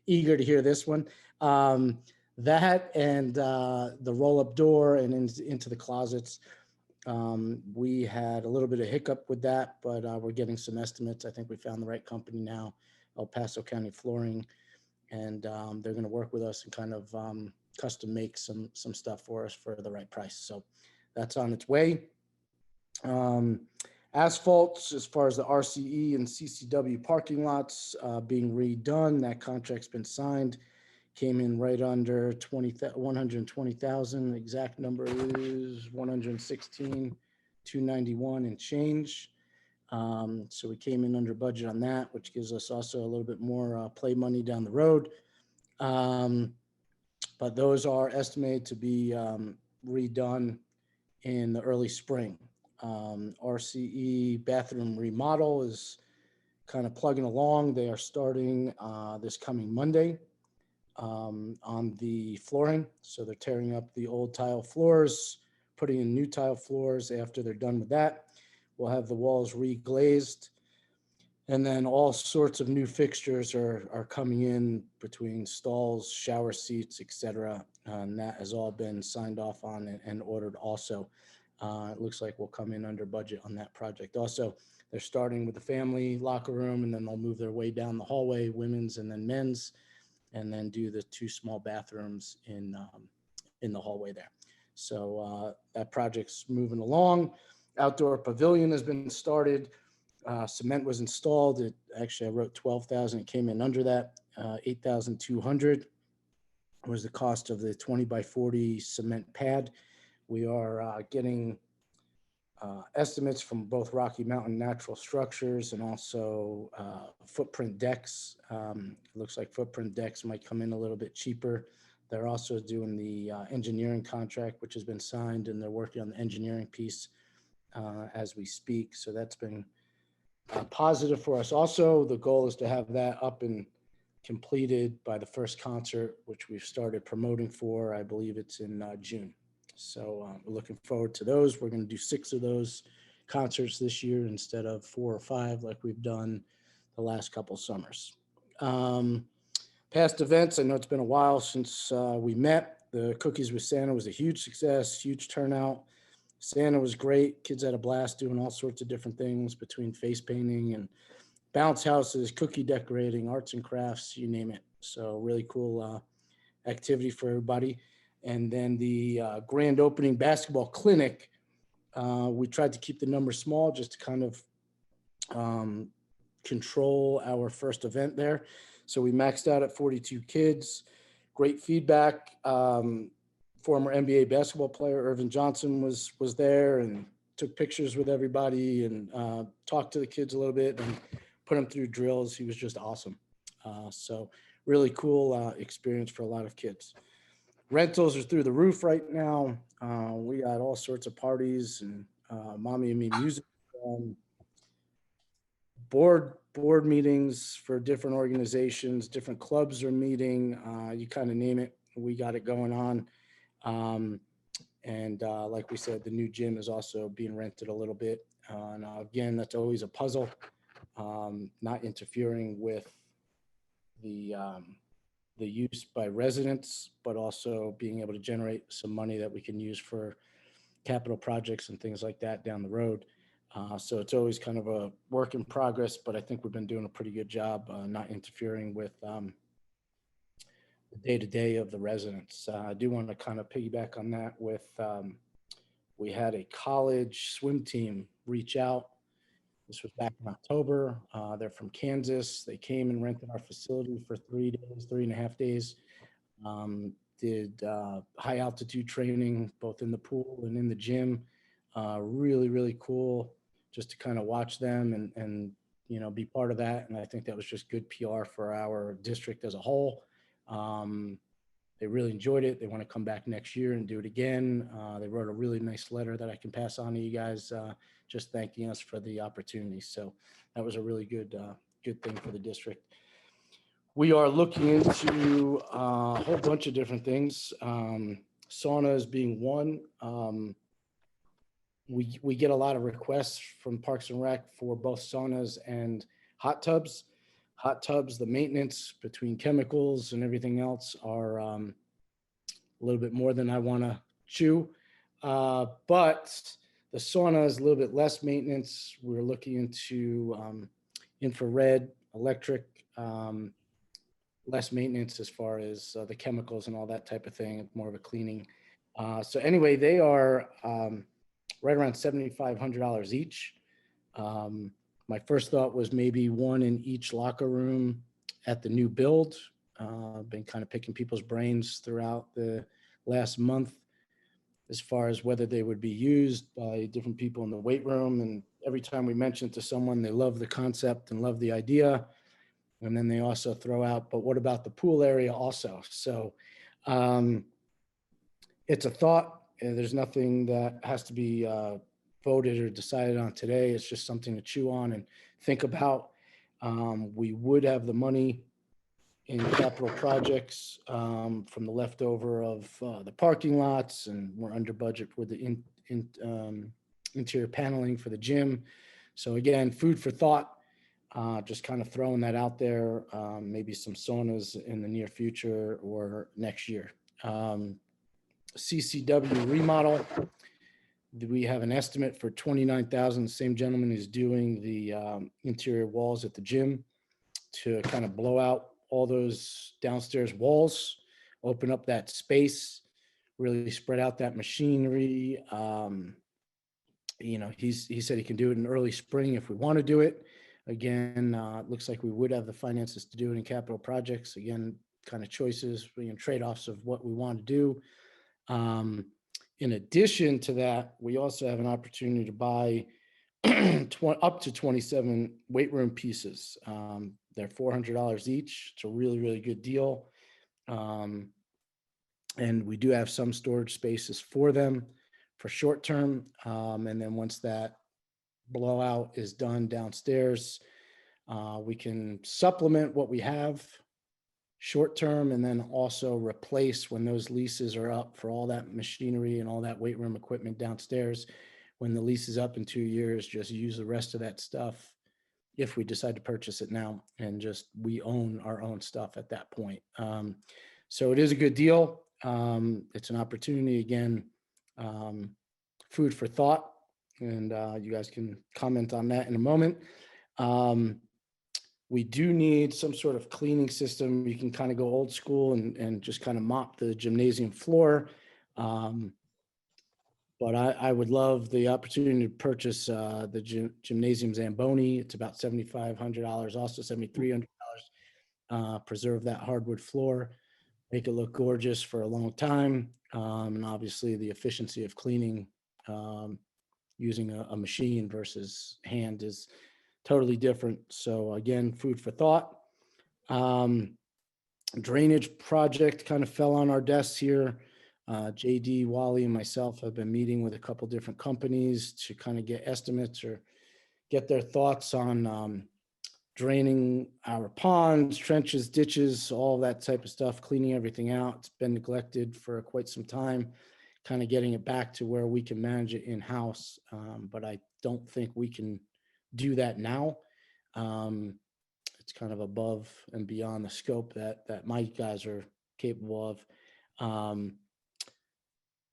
eager to hear this one. That and the roll-up door and into the closets. We had a little bit of hiccup with that, but we're getting some estimates. I think we found the right company now, El Paso County Flooring, and they're going to work with us and kind of custom make some stuff for us for the right price. So that's on its way. Asphalts, as far as the RCE and CCW parking lots being redone, that contract's been signed. Came in right under 120,000. Exact number is 116,291 and change. So we came in under budget on that, which gives us also a little bit more play money down the road. But those are estimated to be redone in the early spring. RCE bathroom remodel is kind of plugging along. They are starting this coming Monday on the flooring. So they're tearing up the old tile floors, putting in new tile floors. After they're done with that, we'll have the walls reglazed. And then all sorts of new fixtures are coming in between stalls, shower seats, etc. And that has all been signed off on and ordered also. It looks like we'll come in under budget on that project. Also, they're starting with the family locker room, and then they'll move their way down the hallway, women's and then men's, and then do the 2 small bathrooms in the hallway there. So that project's moving along. Outdoor pavilion has been started. Cement was installed. Actually, I wrote 12,000. It came in under that. 8,200 was the cost of the 20 by 40 cement pad. We are getting estimates from both Rocky Mountain Natural Structures and also Footprint Decks. It looks like Footprint Decks might come in a little bit cheaper. They're also doing the engineering contract, which has been signed, and they're working on the engineering piece as we speak. So that's been positive for us. Also, the goal is to have that up and completed by the first concert, which we've started promoting for. I believe it's in June. So we're looking forward to those. We're going to do 6 of those concerts this year instead of 4 or 5 like we've done the last couple summers. Past events, I know it's been a while since we met. The Cookies with Santa was a huge success, huge turnout. Santa was great. Kids had a blast doing all sorts of different things between face painting and bounce houses, cookie decorating, arts and crafts, you name it. So really cool activity for everybody. And then the grand opening basketball clinic, we tried to keep the number small just to kind of control our first event there. So we maxed out at 42 kids. Great feedback. Former NBA basketball player Irvin Johnson was there and took pictures with everybody and talked to the kids a little bit and put them through drills. He was just awesome. So really cool experience for a lot of kids. Rentals are through the roof right now. We got all sorts of parties and Mommy and Me music. Board meetings for different organizations, different clubs are meeting. You kind of name it. We got it going on. And like we said, the new gym is also being rented a little bit. And again, that's always a puzzle, not interfering with the use by residents, but also being able to generate some money that we can use for capital projects and things like that down the road. So it's always kind of a work in progress, but I think we've been doing a pretty good job not interfering with the day-to-day of the residents. I do want to kind of piggyback on that with, we had a college swim team reach out. This was back in October. They're from Kansas. They came and rented our facility for 3.5 days. Did high altitude training, both in the pool and in the gym. Really, really cool just to kind of watch them and you know, be part of that. And I think that was just good PR for our district as a whole. They really enjoyed it. They want to come back next year and do it again. They wrote a really nice letter that I can pass on to you guys, just thanking us for the opportunity. So that was a really good thing for the district. We are looking into a whole bunch of different things. Saunas being one. We get a lot of requests from Parks and Rec for both saunas and hot tubs. Hot tubs, the maintenance between chemicals and everything else are a little bit more than I want to chew. But the sauna is a little bit less maintenance. We're looking into infrared, electric, less maintenance as far as the chemicals and all that type of thing, more of a cleaning. So anyway, they are right around $7,500 each. My first thought was maybe one in each locker room at the new build. Been kind of picking people's brains throughout the last month as far as whether they would be used by different people in the weight room. And every time we mention it to someone, they love the concept and love the idea. And then they also throw out, but what about the pool area also? So it's a thought. And there's nothing that has to be voted or decided on today. It's just something to chew on and think about. We would have the money in capital projects from the leftover of the parking lots, and we're under budget for the interior paneling for the gym. So again, food for thought, just kind of throwing that out there, maybe some saunas in the near future or next year. CCW remodel, we have an estimate for $29,000. The same gentleman is doing the interior walls at the gym to kind of blow out all those downstairs walls, open up that space, really spread out that machinery. He said he can do it in early spring if we want to do it. Again, it looks like we would have the finances to do it in capital projects. Again, kind of choices, trade-offs of what we want to do. In addition to that, we also have an opportunity to buy up to 27 weight room pieces. They're $400 each. It's a really, really good deal. And we do have some storage spaces for them for short term. And then once that blowout is done downstairs, we can supplement what we have short term and then also replace when those leases are up for all that machinery and all that weight room equipment downstairs. When the lease is up in 2 years, just use the rest of that stuff if we decide to purchase it now, and just we own our own stuff at that point. So it is a good deal. It's an opportunity, again, food for thought, and you guys can comment on that in a moment. We do need some sort of cleaning system. You can kind of go old school and just kind of mop the gymnasium floor. But I would love the opportunity to purchase the gymnasium Zamboni. It's about $7,500, also $7,300. Preserve that hardwood floor, make it look gorgeous for a long time. And obviously the efficiency of cleaning using a machine versus hand is totally different. So again, food for thought. Drainage project kind of fell on our desks here. JD, Wally, and myself have been meeting with a couple different companies to kind of get estimates or get their thoughts on draining our ponds, trenches, ditches, all that type of stuff, cleaning everything out. It's been neglected for quite some time, kind of getting it back to where we can manage it in-house. But I don't think we can do that now. It's kind of above and beyond the scope that my guys are capable of.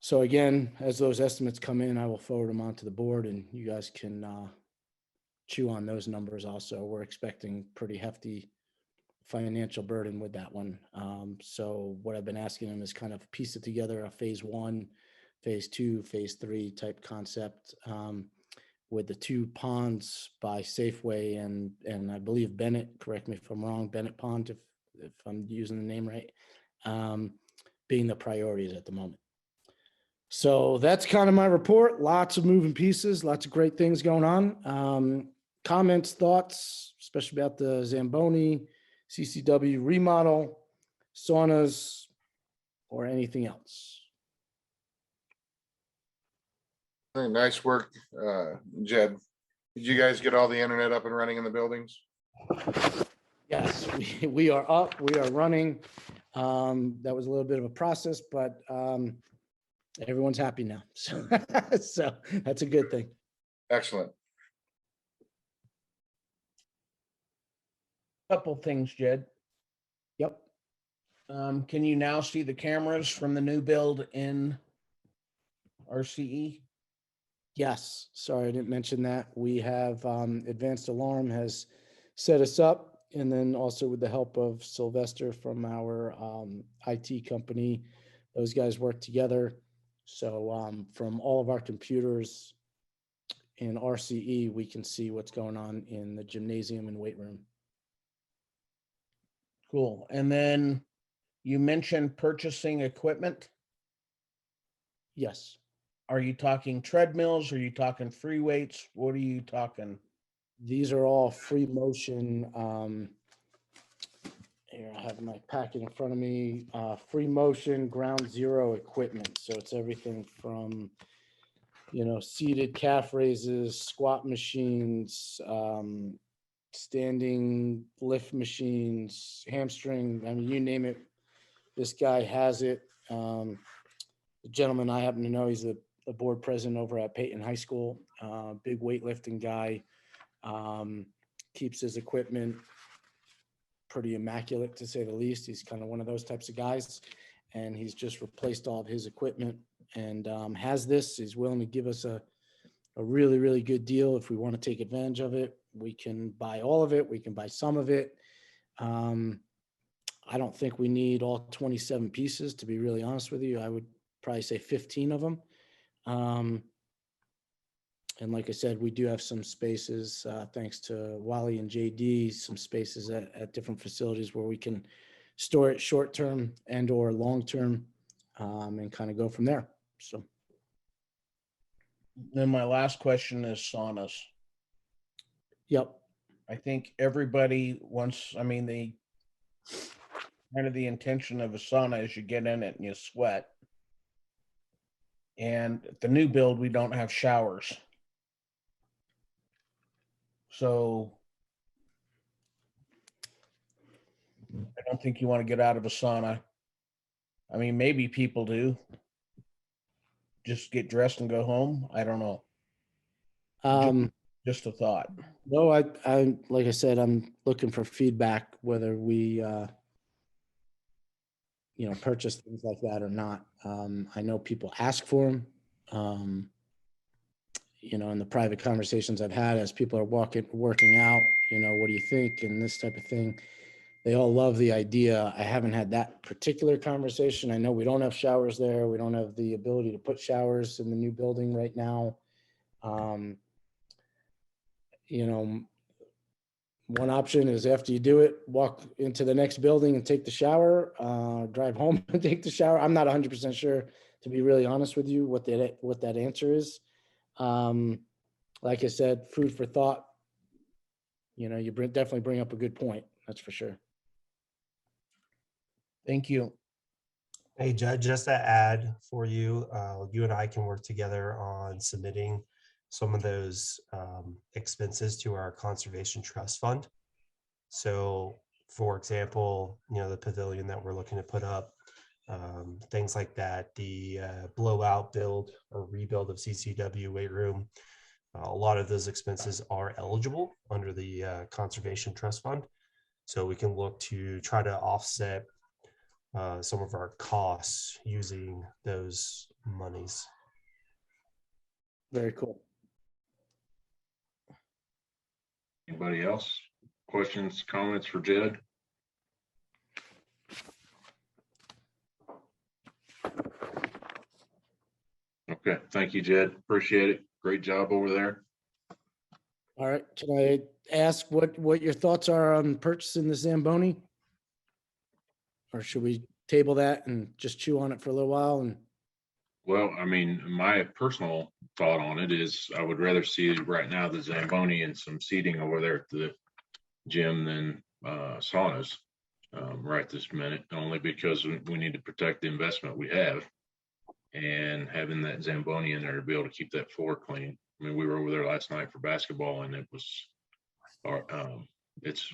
So again, as those estimates come in, I will forward them onto the board and you guys can chew on those numbers also. We're expecting pretty hefty financial burden with that one. So what I've been asking them is kind of piece it together, a phase 1, phase 2, phase 3 type concept with the 2 ponds by Safeway and I believe Bennett, correct me if I'm wrong, Bennett Pond, if I'm using the name right, being the priorities at the moment. So that's kind of my report. Lots of moving pieces, lots of great things going on. Comments, thoughts, especially about the Zamboni, CCW remodel, saunas, or anything else? Nice work, Jed. Did you guys get all the internet up and running in the buildings? Yes, we are up, we are running. That was a little bit of a process, but everyone's happy now. So, so that's a good thing. Excellent. Couple things, Jed. Yep. Can you now see the cameras from the new build in RCE? Yes, sorry, I didn't mention that. We have Advanced Alarm has set us up, and then also with the help of Sylvester from our IT company, those guys work together. So from all of our computers in RCE, we can see what's going on in the gymnasium and weight room. Cool. And then you mentioned purchasing equipment. Yes. Are you talking treadmills? Are you talking free weights? What are you talking? These are all free motion. Here, I have my packet in front of me. Free motion ground zero equipment. So it's everything from, you know, seated calf raises, squat machines, standing lift machines, hamstring. I mean, you name it. This guy has it. The gentleman I happen to know, he's the board president over at Peyton High School. Big weightlifting guy. Keeps his equipment pretty immaculate, to say the least. He's kind of one of those types of guys, and he's just replaced all of his equipment and has this. He's willing to give us a really, really good deal if we want to take advantage of it. We can buy all of it. We can buy some of it. I don't think we need all 27 pieces, to be really honest with you. I would probably say 15 of them. And like I said, we do have some spaces, thanks to Wally and JD, some spaces at different facilities where we can store it short-term and or long-term, and kind of go from there. So. Then my last question is saunas. Yep. I think everybody wants, I mean, kind of the intention of a sauna is you get in it and you sweat. And at the new build, we don't have showers. So I don't think you want to get out of a sauna. I mean, maybe people do. Just get dressed and go home. I don't know. Just a thought. No, I like I said, I'm looking for feedback whether we you know, purchase things like that or not. I know people ask for them. You know, in the private conversations I've had as people are working out, you know, what do you think? And this type of thing. They all love the idea. I haven't had that particular conversation. I know we don't have showers there. We don't have the ability to put showers in the new building right now. You know, one option is after you do it, walk into the next building and take the shower, drive home and take the shower. I'm not 100% sure, to be really honest with you, what that answer is. Like I said, food for thought. You know, you definitely bring up a good point. That's for sure. Thank you. Hey, Judge, just to add for you, you and I can work together on submitting some of those expenses to our conservation trust fund. So, for example, you know, the pavilion that we're looking to put up, things like that, the blowout build or rebuild of CCW weight room, a lot of those expenses are eligible under the conservation trust fund. So we can look to try to offset some of our costs using those monies. Very cool. Anybody else? Questions, comments for Jed? Okay, thank you, Jed. Appreciate it. Great job over there. All right. Can I ask what your thoughts are on purchasing the Zamboni? Or should we table that and just chew on it for a little while? And Well, I mean, my personal thought on it is I would rather see right now the Zamboni and some seating over there at the gym than saunas right this minute, only because we need to protect the investment we have, and having that Zamboni in there to be able to keep that floor clean. I mean, we were over there last night for basketball, and it was, it's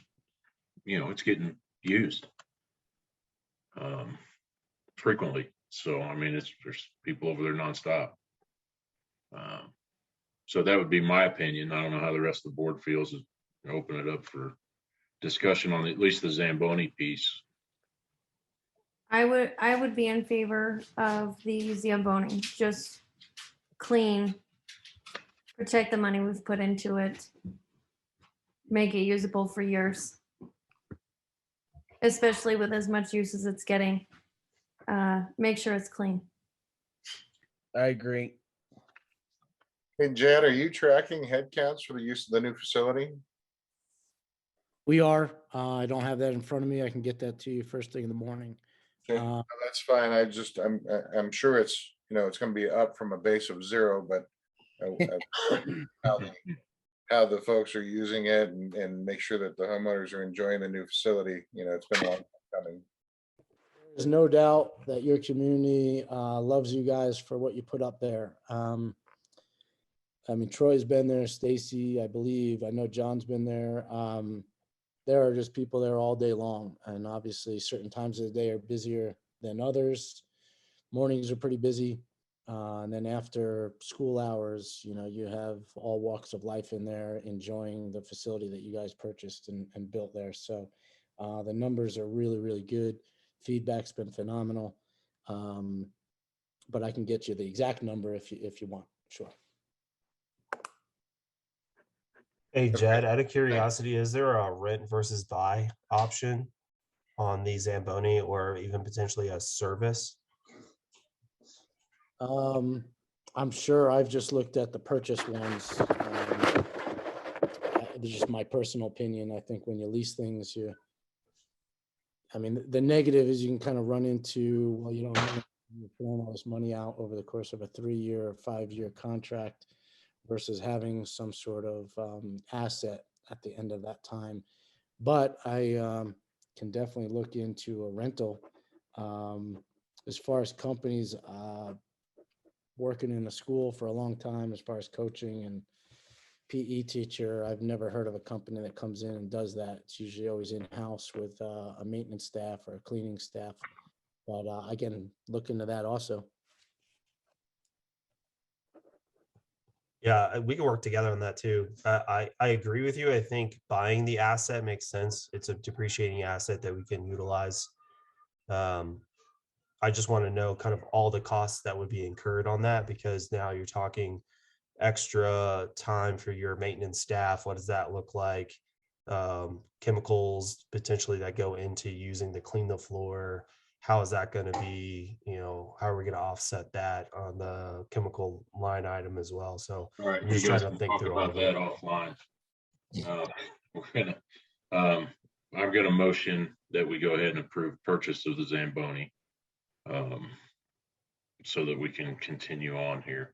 it's getting used frequently. So, I mean, there's people over there nonstop. So that would be my opinion. I don't know how the rest of the board feels. Open it up for discussion on at least the Zamboni piece. I would be in favor of the Zamboni, just clean, protect the money we've put into it, make it usable for years, especially with as much use as it's getting. Make sure it's clean. I agree. Hey, Jed, are you tracking head counts for the use of the new facility? We are. I don't have that in front of me. I can get that to you first thing in the morning. Okay, no, that's fine. I'm sure it's, it's going to be up from a base of 0, but how the folks are using it and make sure that the homeowners are enjoying the new facility. It's been a long time coming. There's no doubt that your community loves you guys for what you put up there. I mean, Troy's been there, Stacy, I believe. I know John's been there. There are just people there all day long. And obviously certain times of the day are busier than others. Mornings are pretty busy. And then after school hours, you have all walks of life in there enjoying the facility that you guys purchased and built there. So the numbers are really, really good. Feedback's been phenomenal. But I can get you the exact number if you want. Sure. Hey, Jed, out of curiosity, is there a rent versus buy option on the Zamboni or even potentially a service? I'm sure. I've just looked at the purchase ones. It's just my personal opinion. I think when you lease things, the negative is you can kind of run into, well, you don't have throwing all this money out over the course of a 3-year or 5-year contract versus having some sort of asset at the end of that time. But I can definitely look into a rental. As far as companies, working in a school for a long time, as far as coaching and PE teacher, I've never heard of a company that comes in and does that. It's usually always in-house with a maintenance staff or a cleaning staff. But I can look into that also. Yeah, we can work together on that too. I agree with you. I think buying the asset makes sense. It's a depreciating asset that we can utilize. I just want to know kind of all the costs that would be incurred on that, because now you're talking extra time for your maintenance staff. What does that look like? Chemicals potentially that go into using to clean the floor. How is that going to be, how are we going to offset that on the chemical line item as well? So All right, I'm you just guys trying to can think talk through all about of that it. offline. I've got a motion that we go ahead and approve purchase of the Zamboni, so that we can continue on here.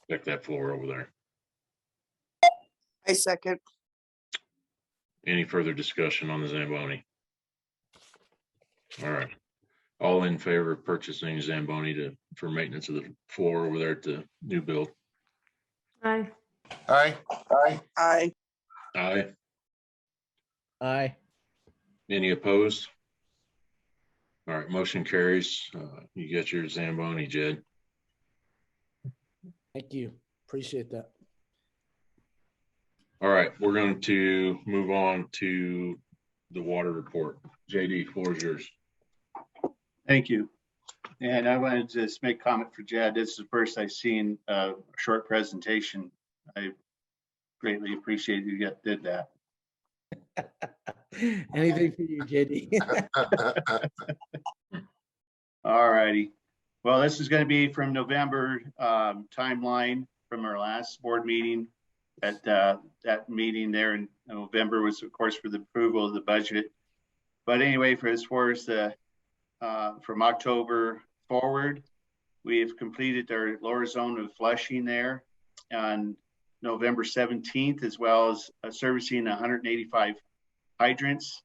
Check that floor over there. I second. Any further discussion on the Zamboni? All right. All in favor of purchasing Zamboni for maintenance of the floor over there at the new build? Aye. Aye. Aye. Aye. Aye. Aye. Any opposed? All right, motion carries. You get your Zamboni, Jed. Thank you. Appreciate that. All right, we're going to move on to the water report. JD, floor is yours. Thank you. And I wanted to just make a comment for Jed. This is the first I've seen a short presentation. I greatly appreciate you did that. Anything for you, JD. All righty. Well, this is going to be from November timeline from our last board meeting. At that meeting there in November was, of course, for the approval of the budget. But anyway, as far as the from October forward, we have completed our lower zone of flushing there on November 17th, as well as servicing 185 hydrants.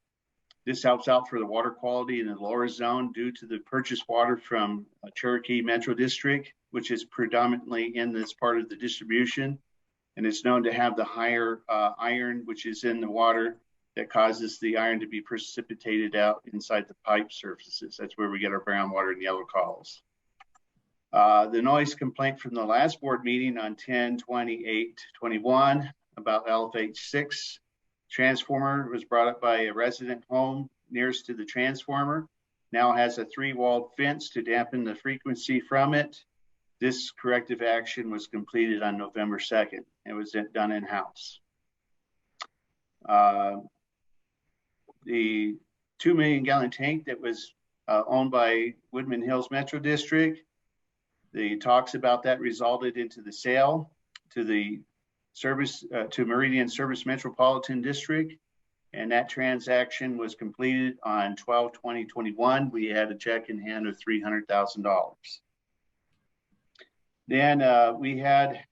This helps out for the water quality in the lower zone due to the purchased water from Cherokee Metro District, which is predominantly in this part of the distribution. And it's known to have the higher iron, which is in the water, that causes the iron to be precipitated out inside the pipe surfaces. That's where we get our brown water and yellow calls. The noise complaint from the last board meeting on 10/28/21 about LFH6 transformer was brought up by a resident home nearest to the transformer. Now has a 3-walled fence to dampen the frequency from it. This corrective action was completed on November 2nd. It was done in-house. The 2 million gallon tank that was owned by Woodman Hills Metro District, the talks about that resulted into the sale to the service to Meridian Service Metropolitan District, and that transaction was completed on 12/20/21. We had a check in hand of $300,000. Then we had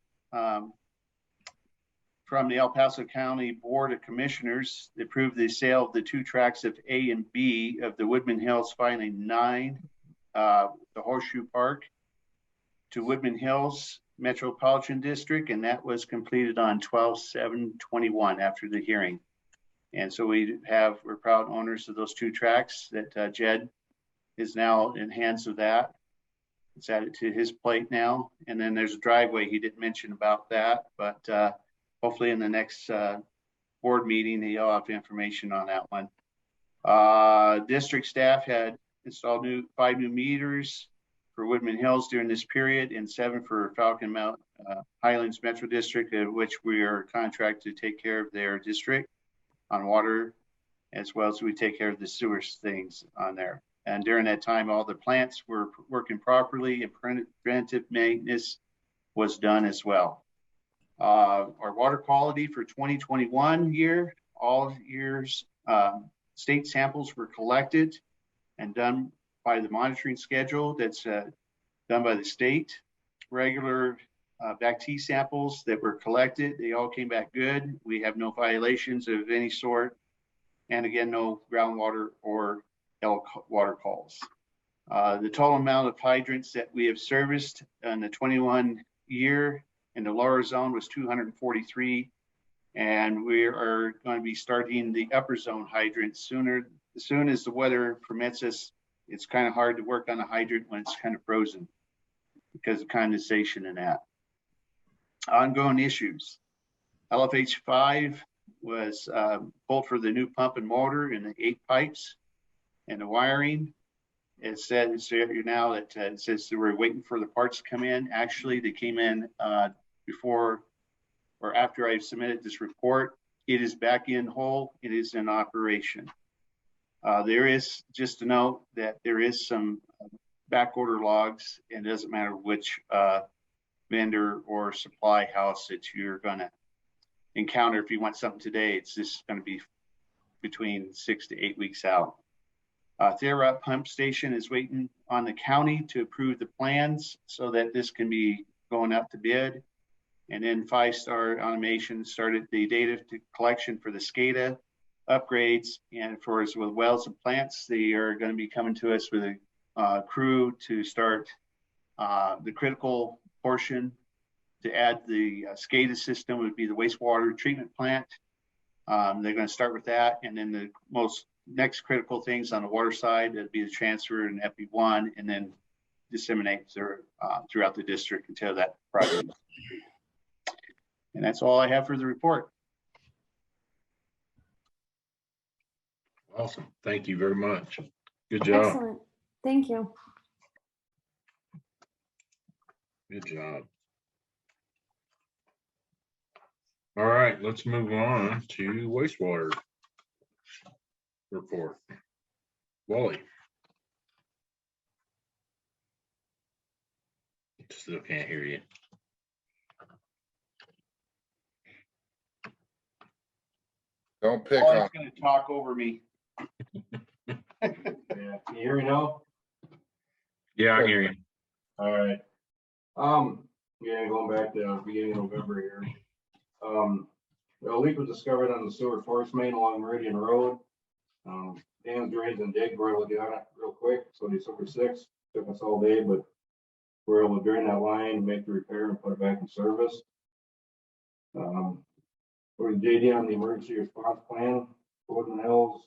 from the El Paso County Board of Commissioners approved the sale of the 2 tracts of A and B of the Woodman Hills Finally 9, the Horseshoe Park, to Woodman Hills Metropolitan District, and that was completed on 12/7/21 after the hearing. And so we're proud owners of those 2 tracts that Jed is now in hands of that. It's added to his plate now. And then there's a driveway he didn't mention about that, but hopefully in the next board meeting, he'll have information on that one. District staff had installed 5 new meters for Woodman Hills during this period and 7 for Falcon Mount Highlands Metro District, of which we are contracted to take care of their district on water, as well as we take care of the sewer things on there. And during that time, all the plants were working properly and preventive maintenance was done as well. Our water quality for 2021 year, all years, state samples were collected and done by the monitoring schedule that's done by the state. Regular BACT samples that were collected, they all came back good. We have no violations of any sort. And again, no groundwater or yellow water calls. The total amount of hydrants that we have serviced in the 21 year in the lower zone was 243. And we are going to be starting the upper zone hydrants sooner. As soon as the weather permits us, it's kind of hard to work on a hydrant when it's kind of frozen because of condensation and that. Ongoing issues. LFH5 was pulled for the new pump and motor and the 8 pipes and the wiring. It says here now that it says that we're waiting for the parts to come in. Actually, they came in before or after I submitted this report. It is back in whole. It is in operation. There is, just to note that there is some back order logs, and it doesn't matter which vendor or supply house that you're gonna encounter. If you want something today, it's just gonna be between 6 to 8 weeks out. Theorot Pump Station is waiting on the county to approve the plans so that this can be going out to bid. And then 5 Star Automation started the data collection for the SCADA upgrades, and for us with wells and plants, they are going to be coming to us with a crew to start the critical portion. To add the SCADA system would be the wastewater treatment plant. They're going to start with that, and then the most next critical things on the water side, that'd be the transfer and FP1, and then disseminate throughout the district until that project. And that's all I have for the report. Awesome. Thank you very much. Good job. Excellent. Thank you. Good job. All right, let's move on to wastewater report. Wally. Still can't hear you. Don't pick Wally's on. going to talk over me. Yeah, can you hear me now? Yeah, I hear you. All right. Yeah, going back to beginning of November here. A leak was discovered on the sewer force main along Meridian Road. Dan's Drains and Dig were able to get on it real quick, so December 6th took us all day, but we were able to drain that line, make the repair, and put it back in service. We're JD on the emergency response plan Woodland Hills.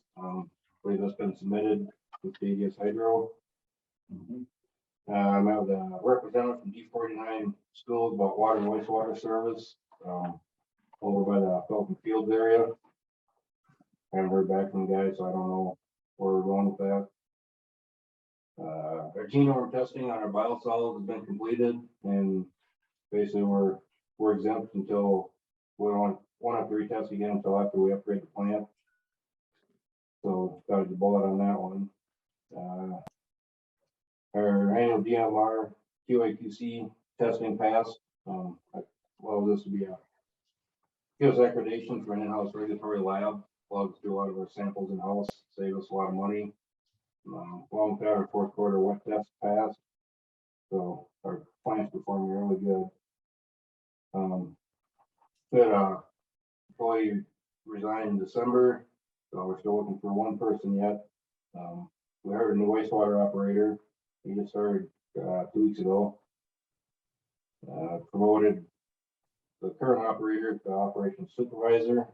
Believe that's been submitted with DDS Hydro. I met with a representative from D49 schools about water and wastewater service over by the Falcon Fields area. I haven't heard back from the guys, so I don't know where we're going with that. Our genome testing on our biosolids has been completed, and basically we're exempt until we won't have to retest again until after we upgrade the plant. So got a bullet on that one. Our annual DMR QA/QC testing passed. Well, this would be gives accreditation for an in-house regulatory lab. Allows us to do a lot of our samples in-house, save us a lot of money. Along with that, our fourth quarter wet test passed. So our plant's performing really good. That employee resigned in December, so we're still looking for one person yet. We hired a new wastewater operator. He just started 2 weeks ago. Promoted the current operator to operations supervisor.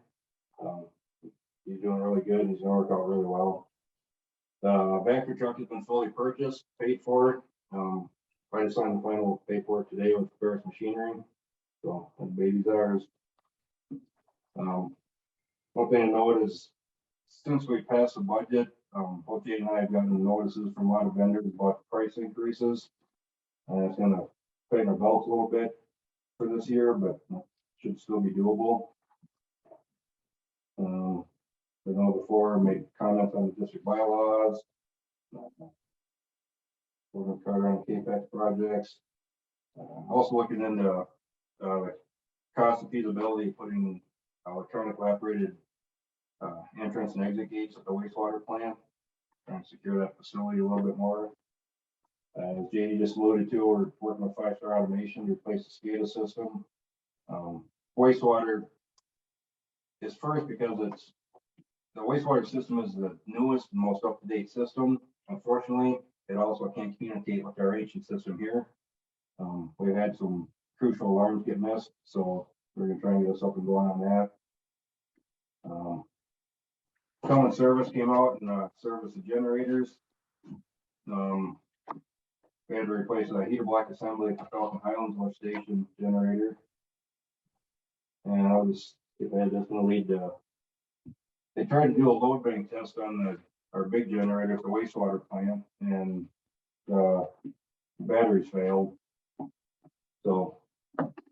He's doing really good. He's gonna work out really well. The Vector truck has been fully purchased, paid for. I just signed the final paperwork today with Ferris Machinery. So the baby's ours. One thing to note is since we passed the budget, both Jay and I have gotten notices from a lot of vendors about price increases. It's gonna tighten our belts a little bit for this year, but should still be doable. I know before made comments on the district bylaws. We're gonna cover on KPAX projects. Also looking into cost and feasibility, putting electronically operated entrance and exit gates at the wastewater plant, trying to secure that facility a little bit more. As Jamie just alluded to, we're working with 5-star automation to replace the SCADA system. Wastewater is first because the wastewater system is the newest and most up-to-date system. Unfortunately, it also can't communicate with our ancient system here. We've had some crucial alarms get missed, so we're gonna try and get us up and going on that. Common service came out and service the generators. We had to replace a heater block assembly at the Falcon Highlands lift station generator. And I was, that's gonna lead to, they tried to do a load bank test on our big generator at the wastewater plant, and the batteries failed. So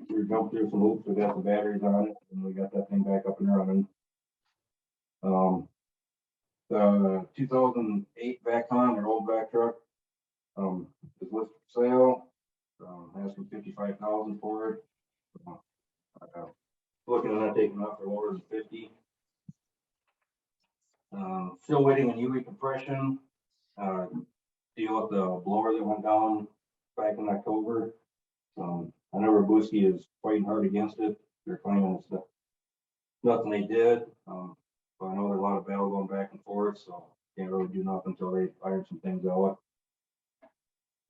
we jumped through some hoops, we got the batteries on it, and we got that thing back up and running. The 2008 Vacon, our old vac truck, is listed for sale. Asking $55,000 for it. Looking at taking off for lower than 50. Still waiting on UV compression. Deal with the blower that went down back in October. I know Robuski is fighting hard against it. They're claiming it's nothing they did. But I know there's a lot of battle going back and forth, so can't really do nothing until they iron some things out.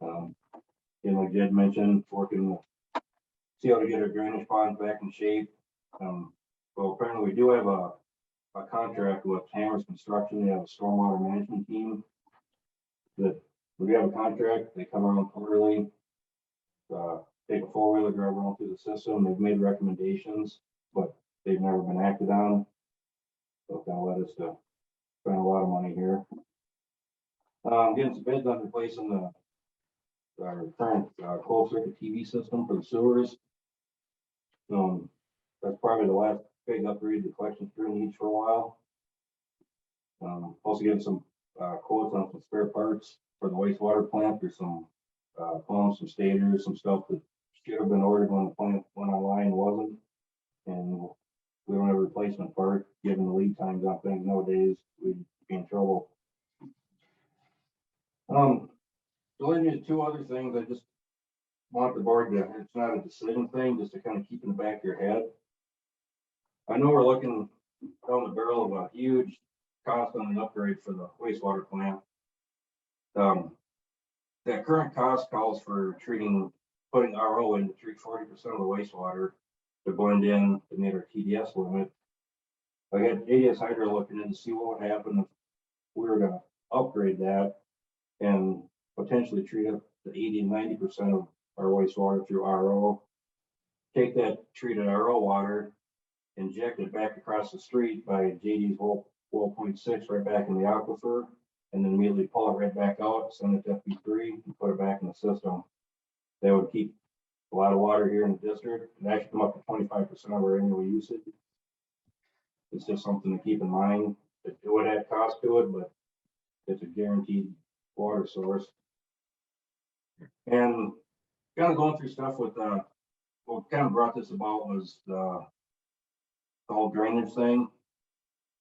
And like Jed mentioned, working to see how to get our drainage ponds back in shape. Well, apparently we do have a contract with Hammers Construction. They have a stormwater management team that we have a contract. They come around quarterly, take a 4-wheeler, drive around through the system. They've made recommendations, but they've never been acted on. So it's gonna let us spend a lot of money here. Getting some bids on replacing our current closed circuit TV system for the sewers. That's probably the last big upgrade the collection crew needs for a while. Also getting some quotes on some spare parts for the wastewater plant. There's some pumps, some stators, some stuff that should have been ordered when the plant went online, wasn't. And we don't have a replacement part. Given the lead times on things nowadays, we'd be in trouble. Related to 2 other things, I just want the board to, it's not a decision thing, just to kind of keep in the back of your head. I know we're looking down the barrel of a huge cost on an upgrade for the wastewater plant. That current cost calls for putting RO in to treat 40% of the wastewater to blend in to meet our TDS limit. I had ADS Hydro looking in to see what would happen if we were to upgrade that and potentially treat up to 80 and 90% of our wastewater through RO. Take that treated RO water, inject it back across the street by JD's well 0.6 right back in the aquifer, and then immediately pull it right back out, send it to FP3 and put it back in the system. That would keep a lot of water here in the district. It actually come up to 25% of our annual usage. It's just something to keep in mind. It would add cost to it, but it's a guaranteed water source. And kind of going through stuff with what kind of brought this about was the whole drainage thing.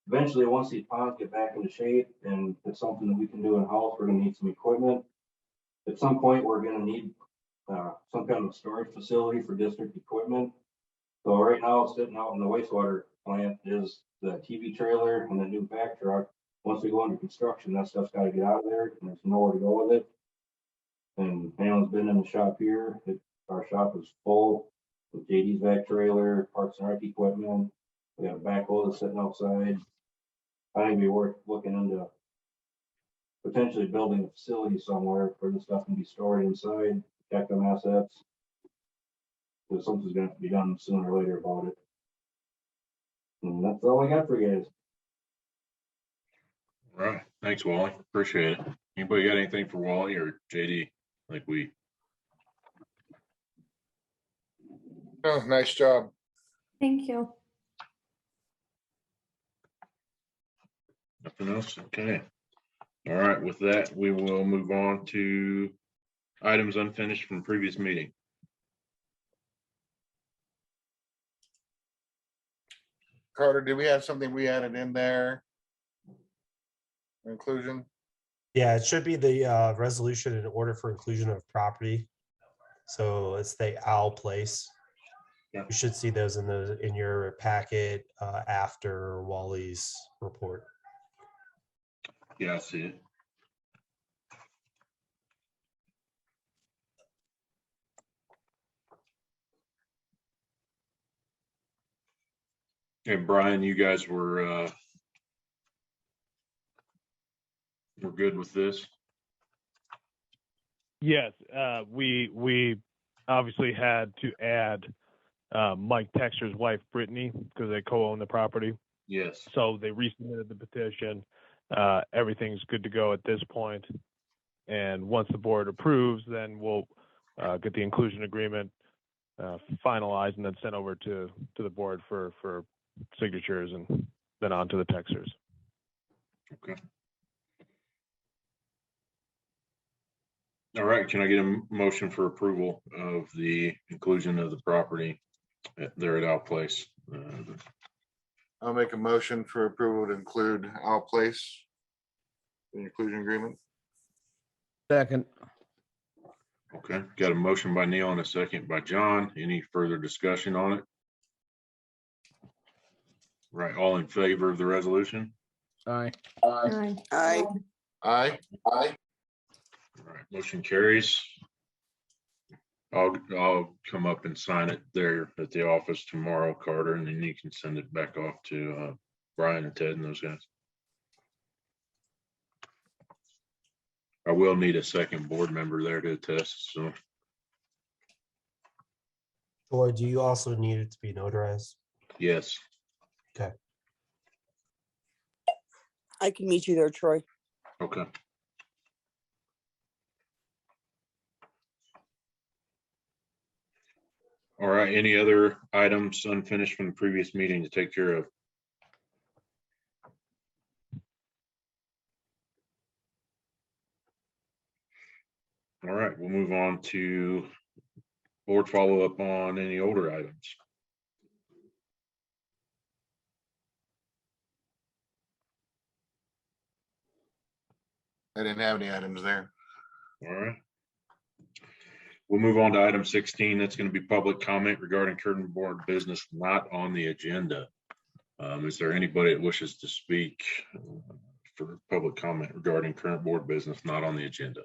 Eventually, once these ponds get back into shape and it's something that we can do in house, we're gonna need some equipment. At some point, we're gonna need some kind of storage facility for district equipment. So right now, sitting out in the wastewater plant is the TV trailer and the new back truck. Once we go into construction, that stuff's gotta get out of there and there's nowhere to go with it. And Alan's been in the shop here. Our shop is full with JD's back trailer, Parks and Rec equipment. We got a backhoe that's sitting outside. I think it'd be worth looking into potentially building a facility somewhere where the stuff can be stored inside, protect them assets. Because something's gonna have to be done sooner or later about it. And that's all I got for you guys. All right. Thanks, Wally. Appreciate it. Anybody got anything for Wally or JD? Oh, nice job. Thank you. Nothing else? Okay. All right. With that, we will move on to items unfinished from previous meeting. Carter, do we have something we added in there? Inclusion? Yeah, it should be the resolution in order for inclusion of property. So it's the owl place. Yeah. You should see those in your packet after Wally's report. Yeah, I see it. And Brian, you guys were good with this? Yes, we obviously had to add Mike Texter's wife, Brittany, because they co-own the property. Yes. So they resubmitted the petition. Everything's good to go at this point. And once the board approves, then we'll get the inclusion agreement finalized and then sent over to the board for signatures and then on to the Texters. Okay. All right, can I get a motion for approval of the inclusion of the property there at Owl Place? I'll make a motion for approval to include Owl Place in the inclusion agreement. Second. Okay, got a motion by Neil and a second by John. Any further discussion on it? Right, all in favor of the resolution? Aye. Aye. Aye. Aye. Aye. All right, motion carries. I'll come up and sign it there at the office tomorrow, Carter, and then you can send it back off to Brian and Ted and those guys. I will need a second board member there to attest, so. Troy, do you also need it to be notarized? Yes. Okay. I can meet you there, Troy. Okay. All right, any other items unfinished from the previous meeting to take care of? All right, we'll move on to board follow-up on any older items. I didn't have any items there. All right. We'll move on to item 16. That's going to be public comment regarding current board business not on the agenda. Is there anybody that wishes to speak for public comment regarding current board business not on the agenda?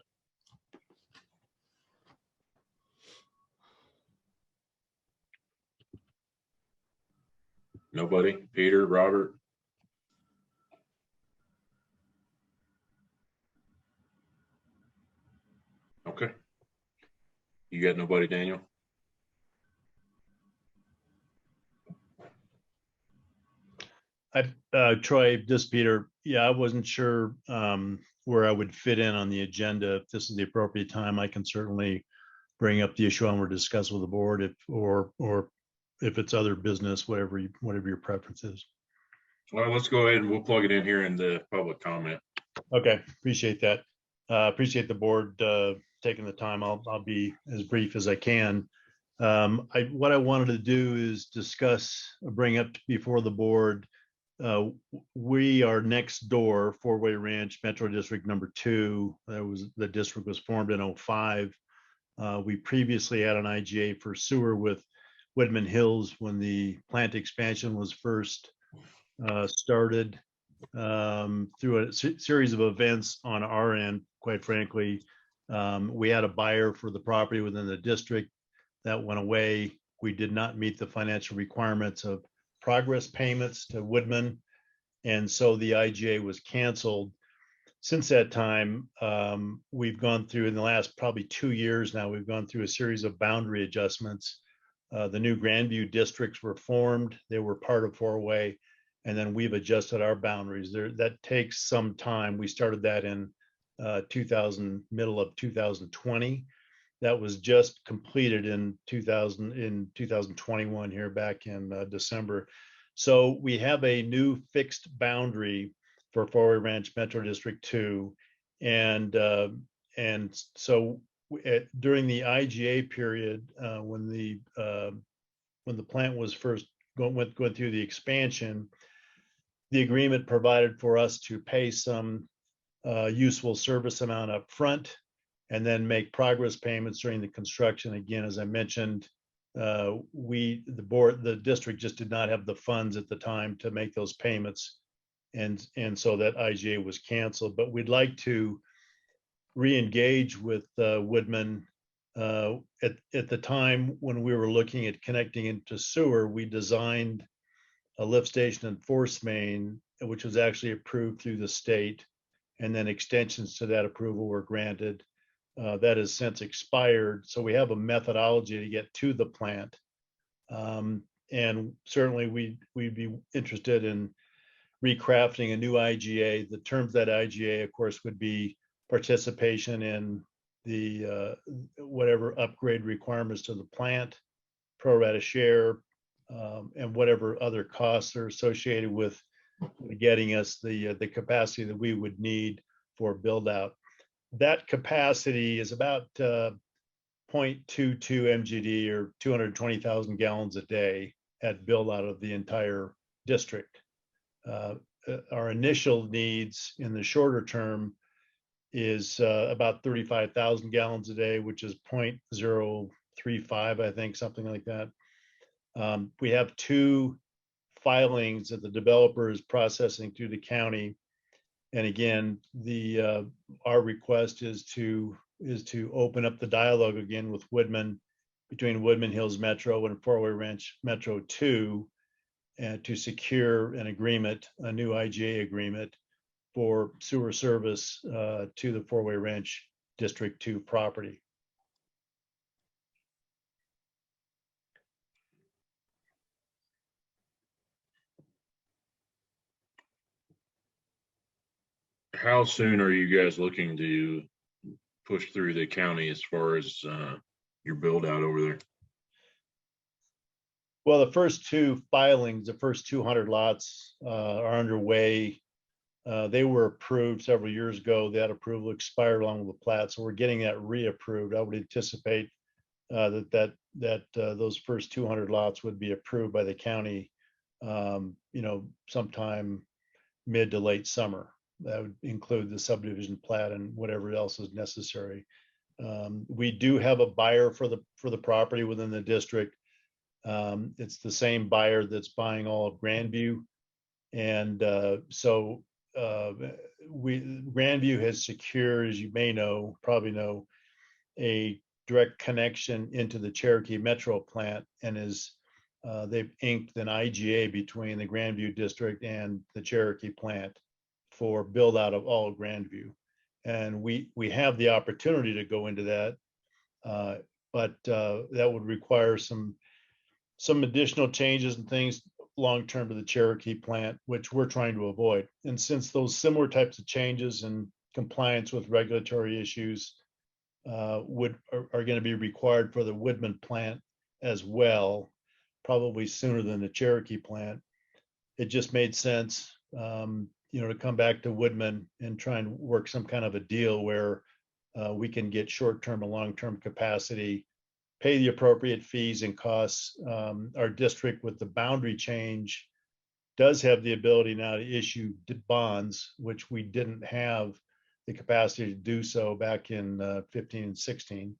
Nobody? Peter, Robert? You got nobody, Daniel? Troy, this is Peter. Yeah, I wasn't sure where I would fit in on the agenda. If this is the appropriate time, I can certainly bring up the issue and we're discuss with the board or if it's other business, whatever your preference is. Well, let's go ahead and we'll plug it in here in the public comment. Okay, appreciate that. Appreciate the board taking the time. I'll be as brief as I can. What I wanted to do is bring up before the board. We are next door, Four-Way Ranch Metro District number 2. The district was formed in 2005. We previously had an IGA for sewer with Whitman Hills when the plant expansion was first started. Through a series of events on our end, quite frankly, we had a buyer for the property within the district that went away. We did not meet the financial requirements of progress payments to Woodman, and so the IGA was canceled. Since that time, we've gone through, in the last probably 2 years now, we've gone through a series of boundary adjustments. The new Grandview districts were formed. They were part of Four-Way, and then we've adjusted our boundaries. That takes some time. We started that in middle of 2020. That was just completed in 2021 here back in December. So we have a new fixed boundary for Four-Way Ranch Metro District 2. And so during the IGA period, when the plant was first going through the expansion, the agreement provided for us to pay some useful service amount up front and then make progress payments during the construction. Again, as I mentioned, the district just did not have the funds at the time to make those payments. And so that IGA was canceled, but we'd like to re-engage with Woodman. At the time when we were looking at connecting into sewer, we designed a lift station and force main, which was actually approved through the state, and then extensions to that approval were granted. That has since expired. So we have a methodology to get to the plant. And certainly we'd be interested in recrafting a new IGA. The terms of that IGA, of course, would be participation in the whatever upgrade requirements to the plant, pro rata share, and whatever other costs are associated with getting us the capacity that we would need for build out. That capacity is about 0.22 MGD or 220,000 gallons a day at build out of the entire district. Our initial needs in the shorter term is about 35,000 gallons a day, which is 0.035, I think, something like that. We have 2 filings that the developer is processing through the county. And again, our request is to open up the dialogue again with Woodman, between Woodman Hills Metro and Four-Way Ranch Metro 2, and to secure an agreement, a new IGA agreement for sewer service to the Four-Way Ranch District 2 property. How soon are you guys looking to push through the county as far as your build out over there? Well, the first 2 filings, the first 200 lots are underway. They were approved several years ago. That approval expired along with the plat, so we're getting that reapproved. I would anticipate that those first 200 lots would be approved by the county, sometime mid to late summer. That would include the subdivision plat and whatever else is necessary. We do have a buyer for the property within the district. It's the same buyer that's buying all of Grandview, and so Grandview has secured, as you may know, probably know, a direct connection into the Cherokee Metro plant, and they've inked an IGA between the Grandview district and the Cherokee plant for build out of all of Grandview. And we have the opportunity to go into that but that would require some additional changes and things long-term to the Cherokee plant, which we're trying to avoid. And since those similar types of changes and compliance with regulatory issues are going to be required for the Woodman plant as well, probably sooner than the Cherokee plant, it just made sense, to come back to Woodman and try and work some kind of a deal where we can get short-term and long-term capacity, pay the appropriate fees and costs. Our district with the boundary change does have the ability now to issue bonds, which we didn't have the capacity to do so back in 15 and 16.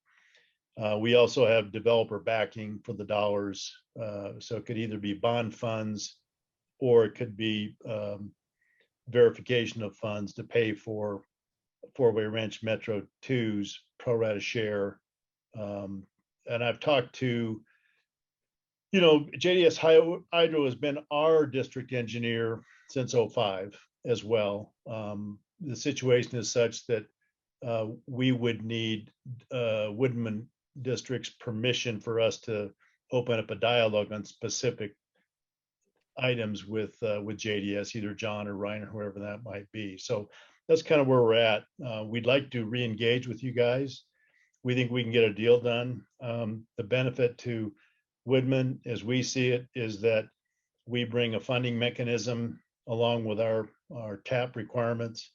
We also have developer backing for the dollars. So it could either be bond funds or it could be verification of funds to pay for Four-Way Ranch Metro 2's pro rata share. And I've talked to, JDS Hydro has been our district engineer since '05 as well. The situation is such that we would need Woodman District's permission for us to open up a dialogue on specific items with JDS, either John or Ryan or whoever that might be. So that's kind of where we're at. We'd like to re-engage with you guys. We think we can get a deal done. The benefit to Woodman, as we see it, is that we bring a funding mechanism along with our TAP requirements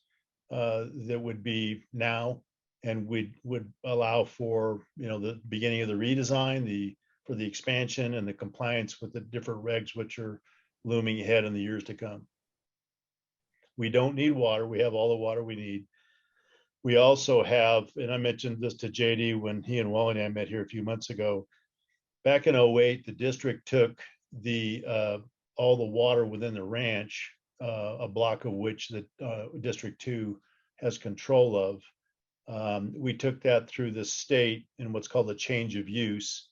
that would be now, and we would allow for the beginning of the redesign, for the expansion and the compliance with the different regs which are looming ahead in the years to come. We don't need water. We have all the water we need. We also have, and I mentioned this to JD when he and Wally and I met here a few months ago. Back in '08, the district took all the water within the ranch, a block of which the District 2 has control of. We took that through the state in what's called a change of use.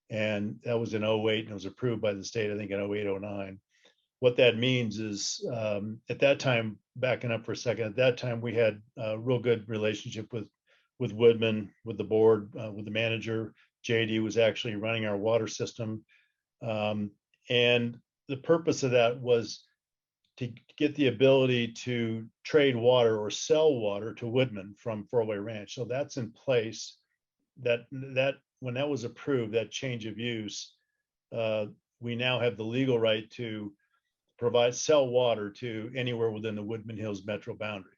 And that was in '08 and it was approved by the state, I think in '08, '09. What that means is at that time, backing up for a second, at that time we had a real good relationship with Woodman, with the board, with the manager. JD was actually running our water system. And the purpose of that was to get the ability to trade water or sell water to Woodman from Four-Way Ranch. So that's in place. That when that was approved, that change of use, we now have the legal right to sell water to anywhere within the Woodman Hills metro boundary.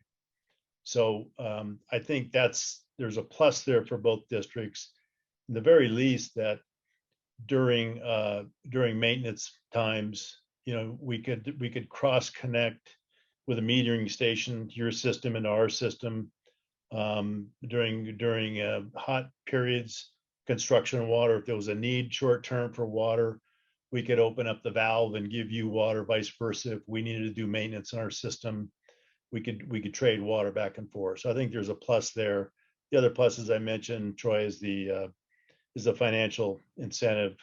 So I think there's a plus there for both districts. In the very least, that during maintenance times, we could cross connect with a metering station, your system and our system during hot periods, construction water. If there was a need short term for water, we could open up the valve and give you water, vice versa. If we needed to do maintenance on our system, we could trade water back and forth. So I think there's a plus there. The other plus, as I mentioned, Troy, is the financial incentive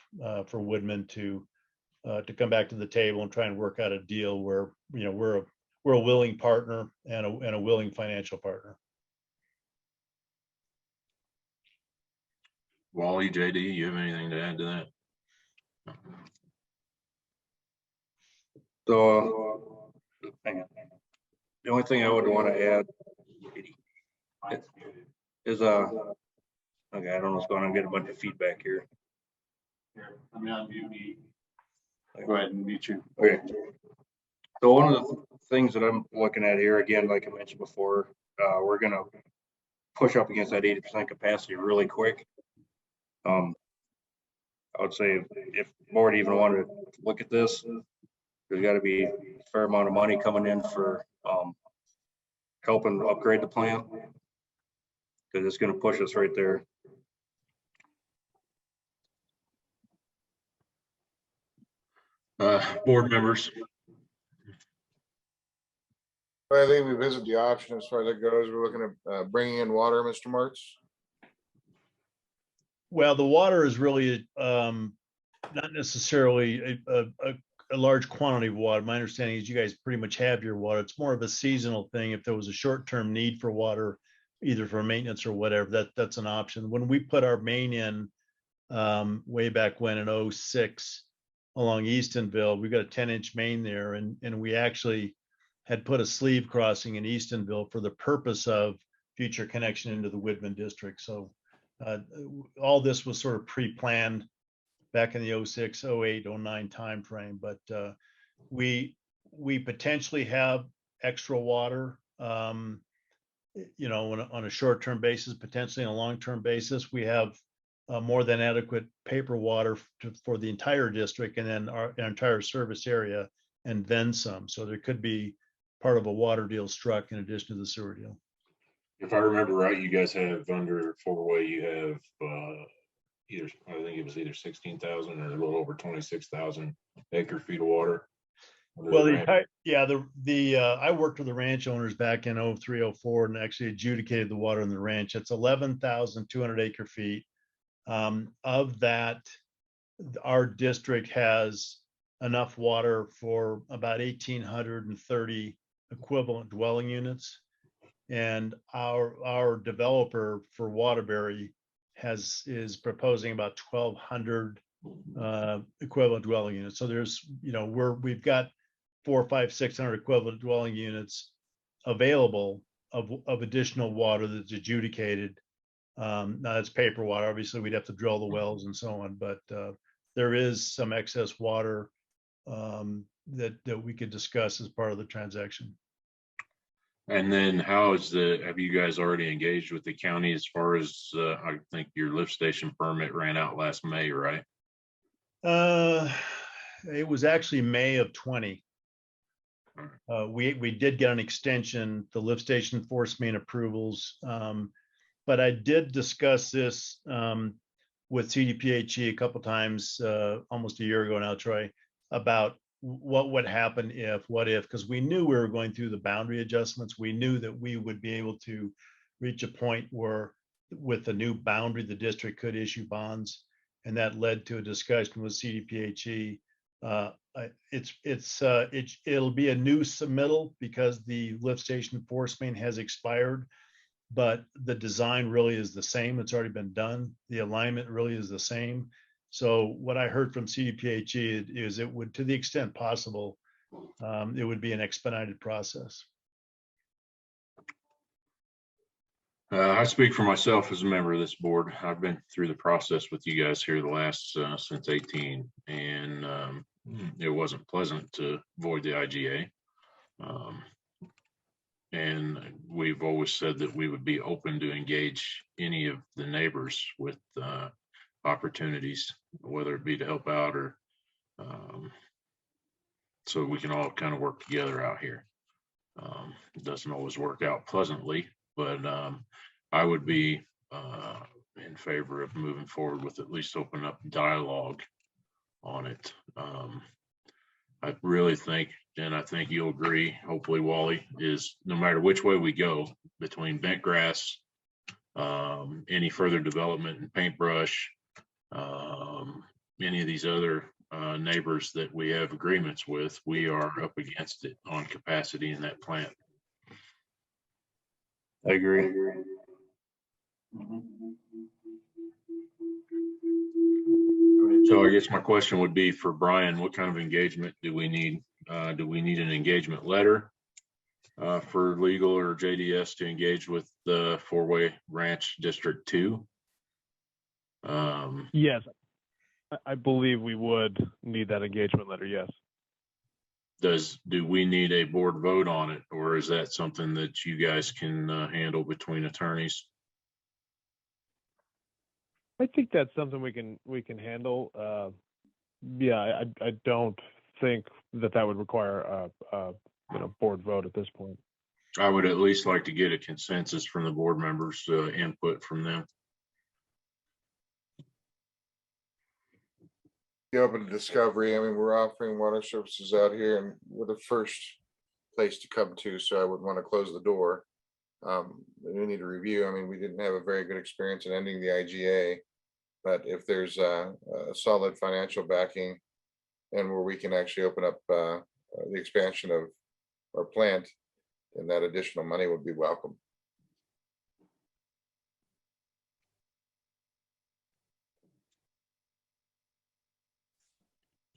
for Woodman to come back to the table and try and work out a deal where we're a willing partner and a willing financial partner. Wally, JD, you have anything to add to that? So, hang on. The only thing I would want to add is okay, I don't know what's going on. I'm getting a bunch of feedback here. Let me unmute me. Go ahead and mute you. Okay. So one of the things that I'm looking at here, again, like I mentioned before, we're going to push up against that 80% capacity really quick. I would say if board even wanted to look at this, there's got to be a fair amount of money coming in for helping upgrade the plant, because it's going to push us right there. Board members. I think we visit the option as far as that goes. We're looking at bringing in water, Mr. Martz. Well, the water is really not necessarily a large quantity of water. My understanding is you guys pretty much have your water. It's more of a seasonal thing. If there was a short-term need for water, either for maintenance or whatever, that's an option. When we put our main in way back when in 06 along Eastonville. We've got a 10-inch main there, and we actually had put a sleeve crossing in Eastonville for the purpose of future connection into the Whitman district. So all this was sort of pre-planned back in the 06, 08, 09 timeframe. But we potentially have extra water, on a short-term basis, potentially on a long-term basis. We have more than adequate paper water for the entire district and then our entire service area, and then some. So there could be part of a water deal struck in addition to the sewer deal. If I remember right, you guys have under four-way, you have I think it was either 16,000 or a little over 26,000 acre feet of water. Well, I worked with the ranch owners back in 03, 04 and actually adjudicated the water in the ranch. It's 11,200 acre feet. Of that, our district has enough water for about 1,830 equivalent dwelling units. And our developer for Waterbury is proposing about 1,200 equivalent dwelling units. So there's, we've got 400, 500, 600 equivalent dwelling units available of additional water that's adjudicated. Now that's paper water. Obviously, we'd have to drill the wells and so on, but there is some excess water that we could discuss as part of the transaction. And then have you guys already engaged with the county as far as, I think your lift station permit ran out last May, right? It was actually May of 20. We did get an extension, the lift station force main approvals. But I did discuss this with CDPHE a couple times, almost a year ago now, Troy, about what would happen because we knew we were going through the boundary adjustments. We knew that we would be able to reach a point where with the new boundary, the district could issue bonds. And that led to a discussion with CDPHE. It'll be a new submittal because the lift station force main has expired, but the design really is the same. It's already been done. The alignment really is the same. So what I heard from CDPHE is it would, to the extent possible, it would be an expedited process. I speak for myself as a member of this board. I've been through the process with you guys here the last since 18, and it wasn't pleasant to void the IGA. And we've always said that we would be open to engage any of the neighbors with opportunities, whether it be to help out or so we can all kind of work together out here. It doesn't always work out pleasantly, but I would be in favor of moving forward with at least open up dialogue on it. I really think, and I think you'll agree, hopefully Wally, is no matter which way we go between bent grass, any further development in paintbrush, any of these other neighbors that we have agreements with, we are up against it on capacity in that plant. I agree. So I guess my question would be for Brian, what kind of engagement do we need? Do we need an engagement letter for legal or JDS to engage with the Four-Way Ranch District 2? Yes, I believe we would need that engagement letter, yes. Do we need a board vote on it, or is that something that you guys can handle between attorneys? I think that's something we can handle. Yeah, I don't think that would require a board vote at this point. I would at least like to get a consensus from the board members, input from them. Be open to discovery. I mean, we're offering water services out here, and we're the first place to come to, so I wouldn't want to close the door. We need a review. I mean, we didn't have a very good experience in ending the IGA, but if there's a solid financial backing and where we can actually open up the expansion of our plant, then that additional money would be welcome.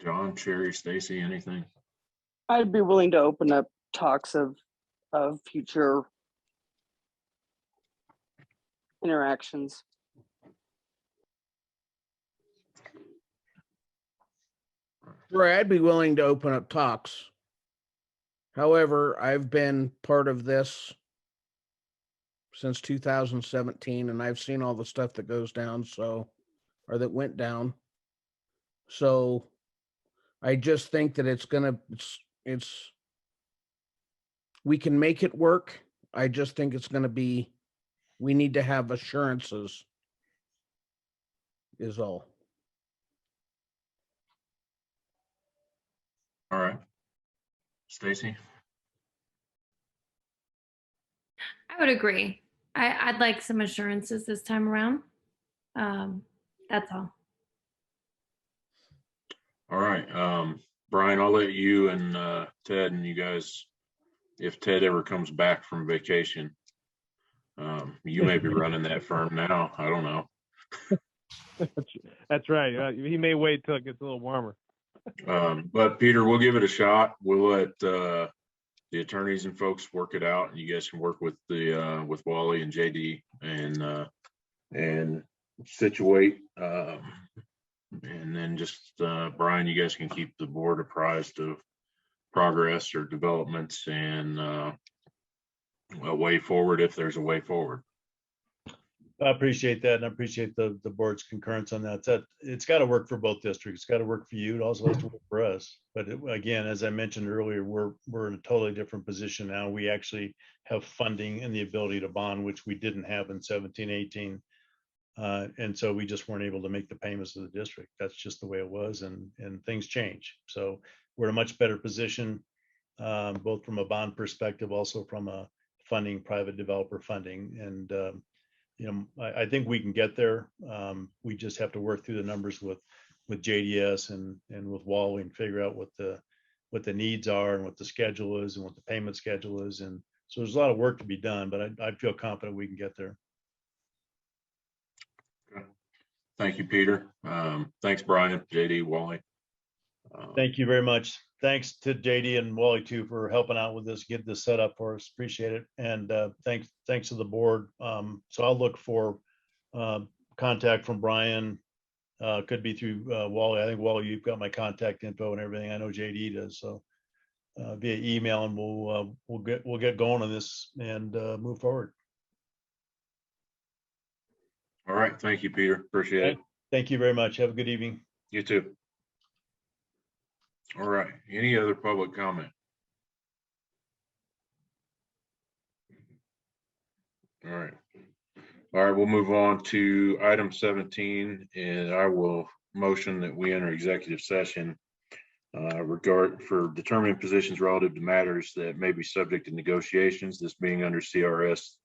John, Sherry, Stacy, anything? I'd be willing to open up talks of future interactions. Roy, I'd be willing to open up talks. However, I've been part of this since 2017, and I've seen all the stuff that goes down, or that went down. So I just think that we can make it work. I just think it's gonna be, we need to have assurances is all. All right. Stacy? I would agree. I'd like some assurances this time around. That's all. All right. Brian, I'll let you and Ted and you guys, if Ted ever comes back from vacation, you may be running that firm now. I don't know. That's right. He may wait till it gets a little warmer. But Peter, we'll give it a shot. We'll let the attorneys and folks work it out, and you guys can work with with Wally and JD and situate. And then just Brian, you guys can keep the board apprised of progress or developments and a way forward if there's a way forward. I appreciate that, and I appreciate the board's concurrence on that. It's got to work for both districts. It's got to work for you. It also has to work for us. But again, as I mentioned earlier, we're in a totally different position now. We actually have funding and the ability to bond, which we didn't have in 17, 18. And so we just weren't able to make the payments to the district. That's just the way it was, and things change. So we're in a much better position, both from a bond perspective, also from a funding, private developer funding. And I think we can get there. We just have to work through the numbers with JDS and with Wally and figure out what the needs are and what the schedule is and what the payment schedule is. And so there's a lot of work to be done, but I feel confident we can get there. Thank you, Peter. Thanks, Brian, JD, Wally. Thank you very much. Thanks to JD and Wally too for helping out with this, get this set up for us. Appreciate it. And thanks to the board. So I'll look for contact from Brian. Could be through Wally. I think Wally, you've got my contact info and everything. I know JD does. So via email, and we'll get going on this and move forward. All right. Thank you, Peter. Appreciate it. Thank you very much. Have a good evening. You too. All right. Any other public comment? All right. All right. We'll move on to item 17, and I will motion that we enter executive session for determining positions relative to matters that may be subject to negotiations, this being under CRS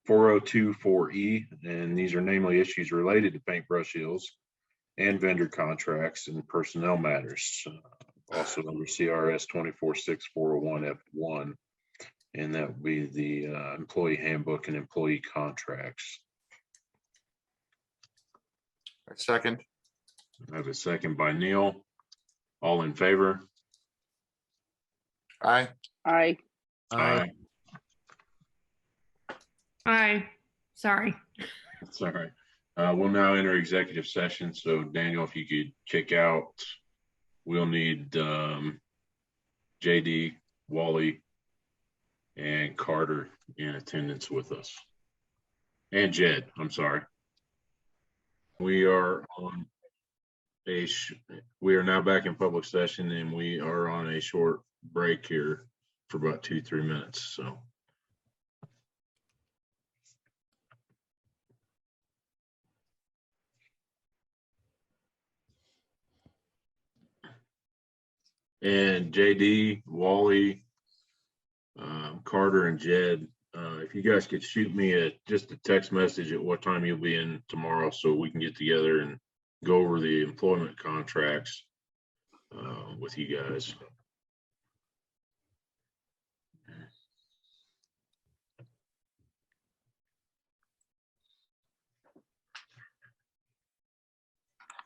246402-4E, and these are namely issues related to paintbrush hills and vendor contracts and personnel matters, also under CRS 246401F1, and that would be the employee handbook and employee contracts. Second. I have a second by Neil. All in favor? Aye. Aye. Aye. Aye. Sorry. That's all right. We'll now enter executive session. So Daniel, if you could kick out, we'll need JD, Wally, and Carter in attendance with us. And Jed, I'm sorry. We are on we are now back in public session, and we are on a short break here for about 2-3 minutes. So. And JD, Wally, Carter, and Jed, if you guys could shoot me just a text message at what time you'll be in tomorrow, so we can get together and go over the employment contracts with you guys.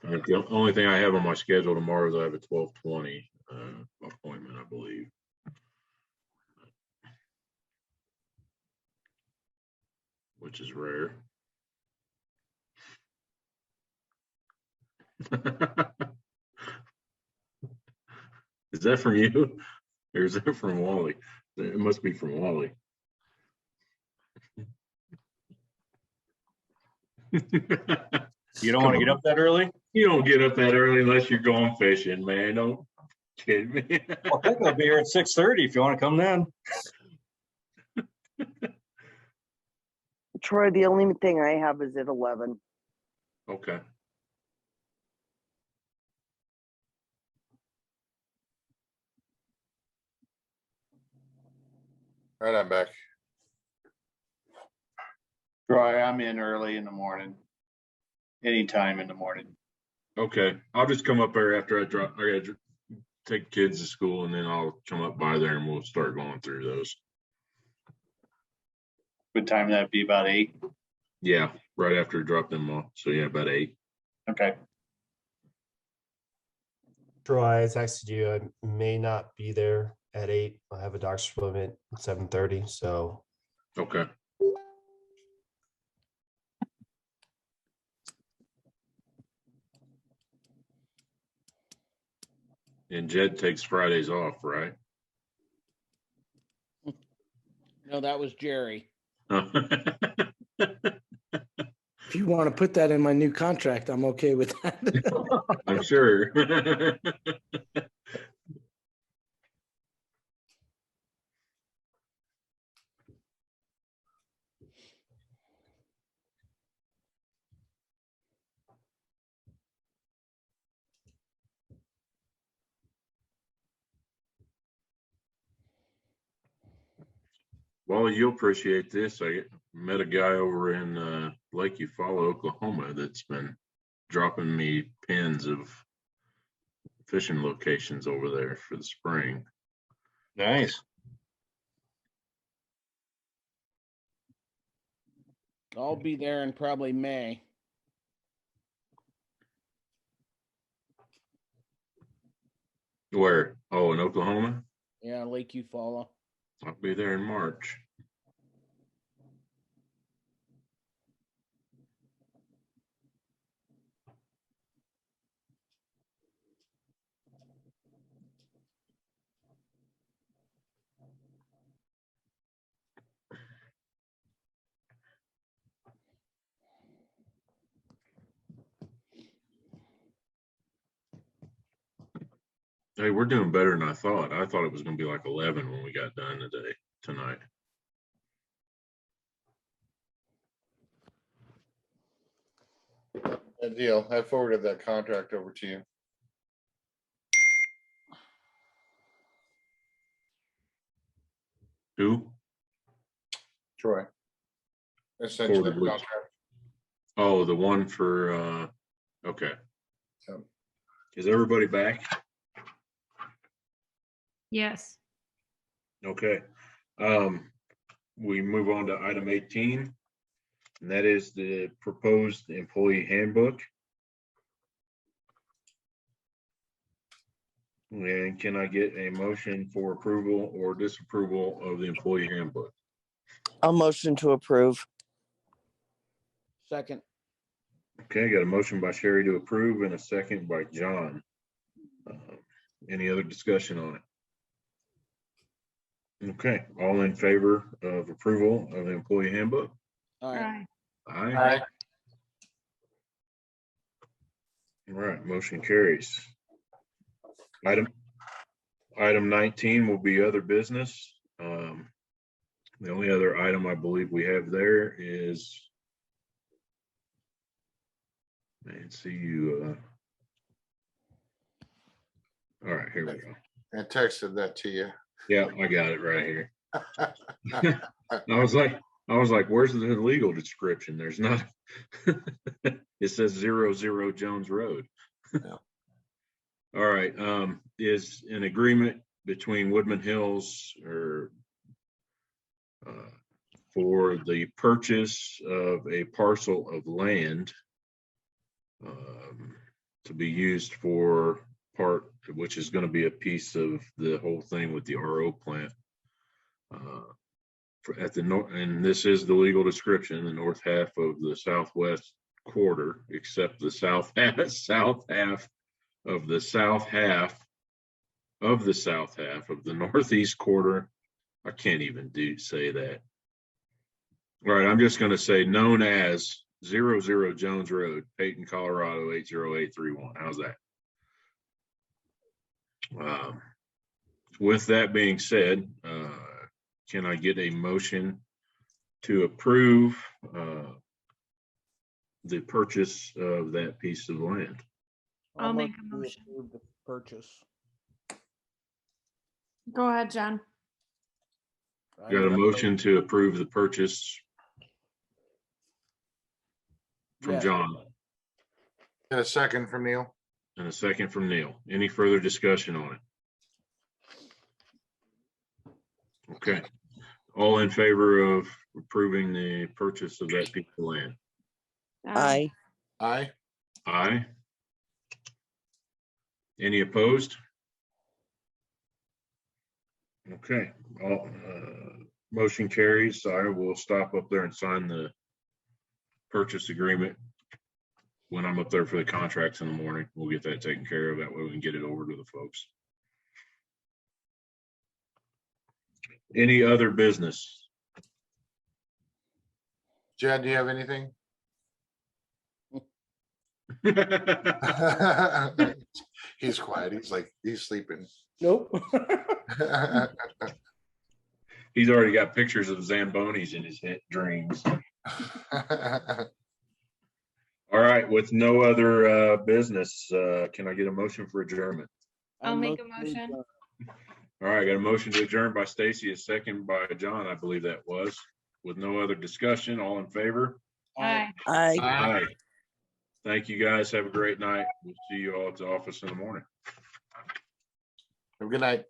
The only thing I have on my schedule tomorrow is I have a 12:20 appointment, I believe. Which is rare. Is that from you? Or is that from Wally? It must be from Wally. You don't want to get up that early? You don't get up that early unless you're going fishing, man. Don't kid me. I think I'll be here at 6:30 if you want to come then. Troy, the only thing I have is at 11. Okay. All right, I'm back. Troy, I'm in early in the morning. Anytime in the morning. Okay. I'll just come up there after I drop. I gotta take kids to school and then I'll come up by there and we'll start going through those. What time that'd be? About 8? Yeah, right after I drop them off. So yeah, about 8. Okay. Troy, I texted you. I may not be there at 8. I have a doctor's appointment at 7:30. So Okay. And Jed takes Fridays off, right? No, that was Jerry. If you want to put that in my new contract, I'm okay with that. I'm sure. Well, you'll appreciate this. I met a guy over in Lake Eufaula, Oklahoma, that's been dropping me pins of fishing locations over there for the spring. Nice. I'll be there in probably May. Where? Oh, in Oklahoma? Yeah, Lake Eufaula. I'll be there in March. Hey, we're doing better than I thought. I thought it was going to be like 11 when we got done tonight. Good deal. I forwarded that contract over to you. Who? Troy. Essentially, Forwarded which? contract. Oh, the one for, okay. Yep. Is everybody back? Yes. Okay. We move on to item 18, and that is the proposed employee handbook. And can I get a motion for approval or disapproval of the employee handbook? I'll motion to approve. Second. Okay, got a motion by Sherry to approve and a second by John. Any other discussion on it? Okay, all in favor of approval of the employee handbook? All right. Aye. Aye. All right, motion carries. Item 19 will be other business. The only other item I believe we have there is, man, see you. All right, here we go. I texted that to you. Yeah, I got it right here. I was like, where's the legal description? There's not. It says 00 Jones Road. Yeah. All right, is an agreement between Woodman Hills for the purchase of a parcel of land to be used for part, which is going to be a piece of the whole thing with the RO plant. At the north, and this is the legal description, the north half of the southwest quarter, except the south half of the south half of the northeast quarter. I can't even say that. All right, I'm just going to say known as 00 Jones Road, Peyton, Colorado 80831. How's that? With that being said, can I get a motion to approve the purchase of that piece of land? I'll make a we motion. approve the purchase. Go ahead, John. Got a motion to approve the purchase from Yes. John And a second from Neil. and a second from Neil. Any further discussion on it? Okay. All in favor of approving the purchase of that piece of land? Aye. Aye. Aye. Any opposed? Okay, all, motion carries. I will stop up there and sign the purchase agreement when I'm up there for the contracts in the morning. We'll get that taken care of. That way we can get it over to the folks. Any other business? Jed, do you have anything? He's quiet. He's like, he's sleeping. Nope. He's already got pictures of Zambonis in his head dreams. All right, with no other business, can I get a motion for adjournment? I'll make a motion. All right, I got a motion to adjourn by Stacy, a second by John, I believe that was. With no other discussion, all in favor? Aye. Aye. Thank you, guys. Have a great night. We'll see you all at the office in the morning. Have a good night.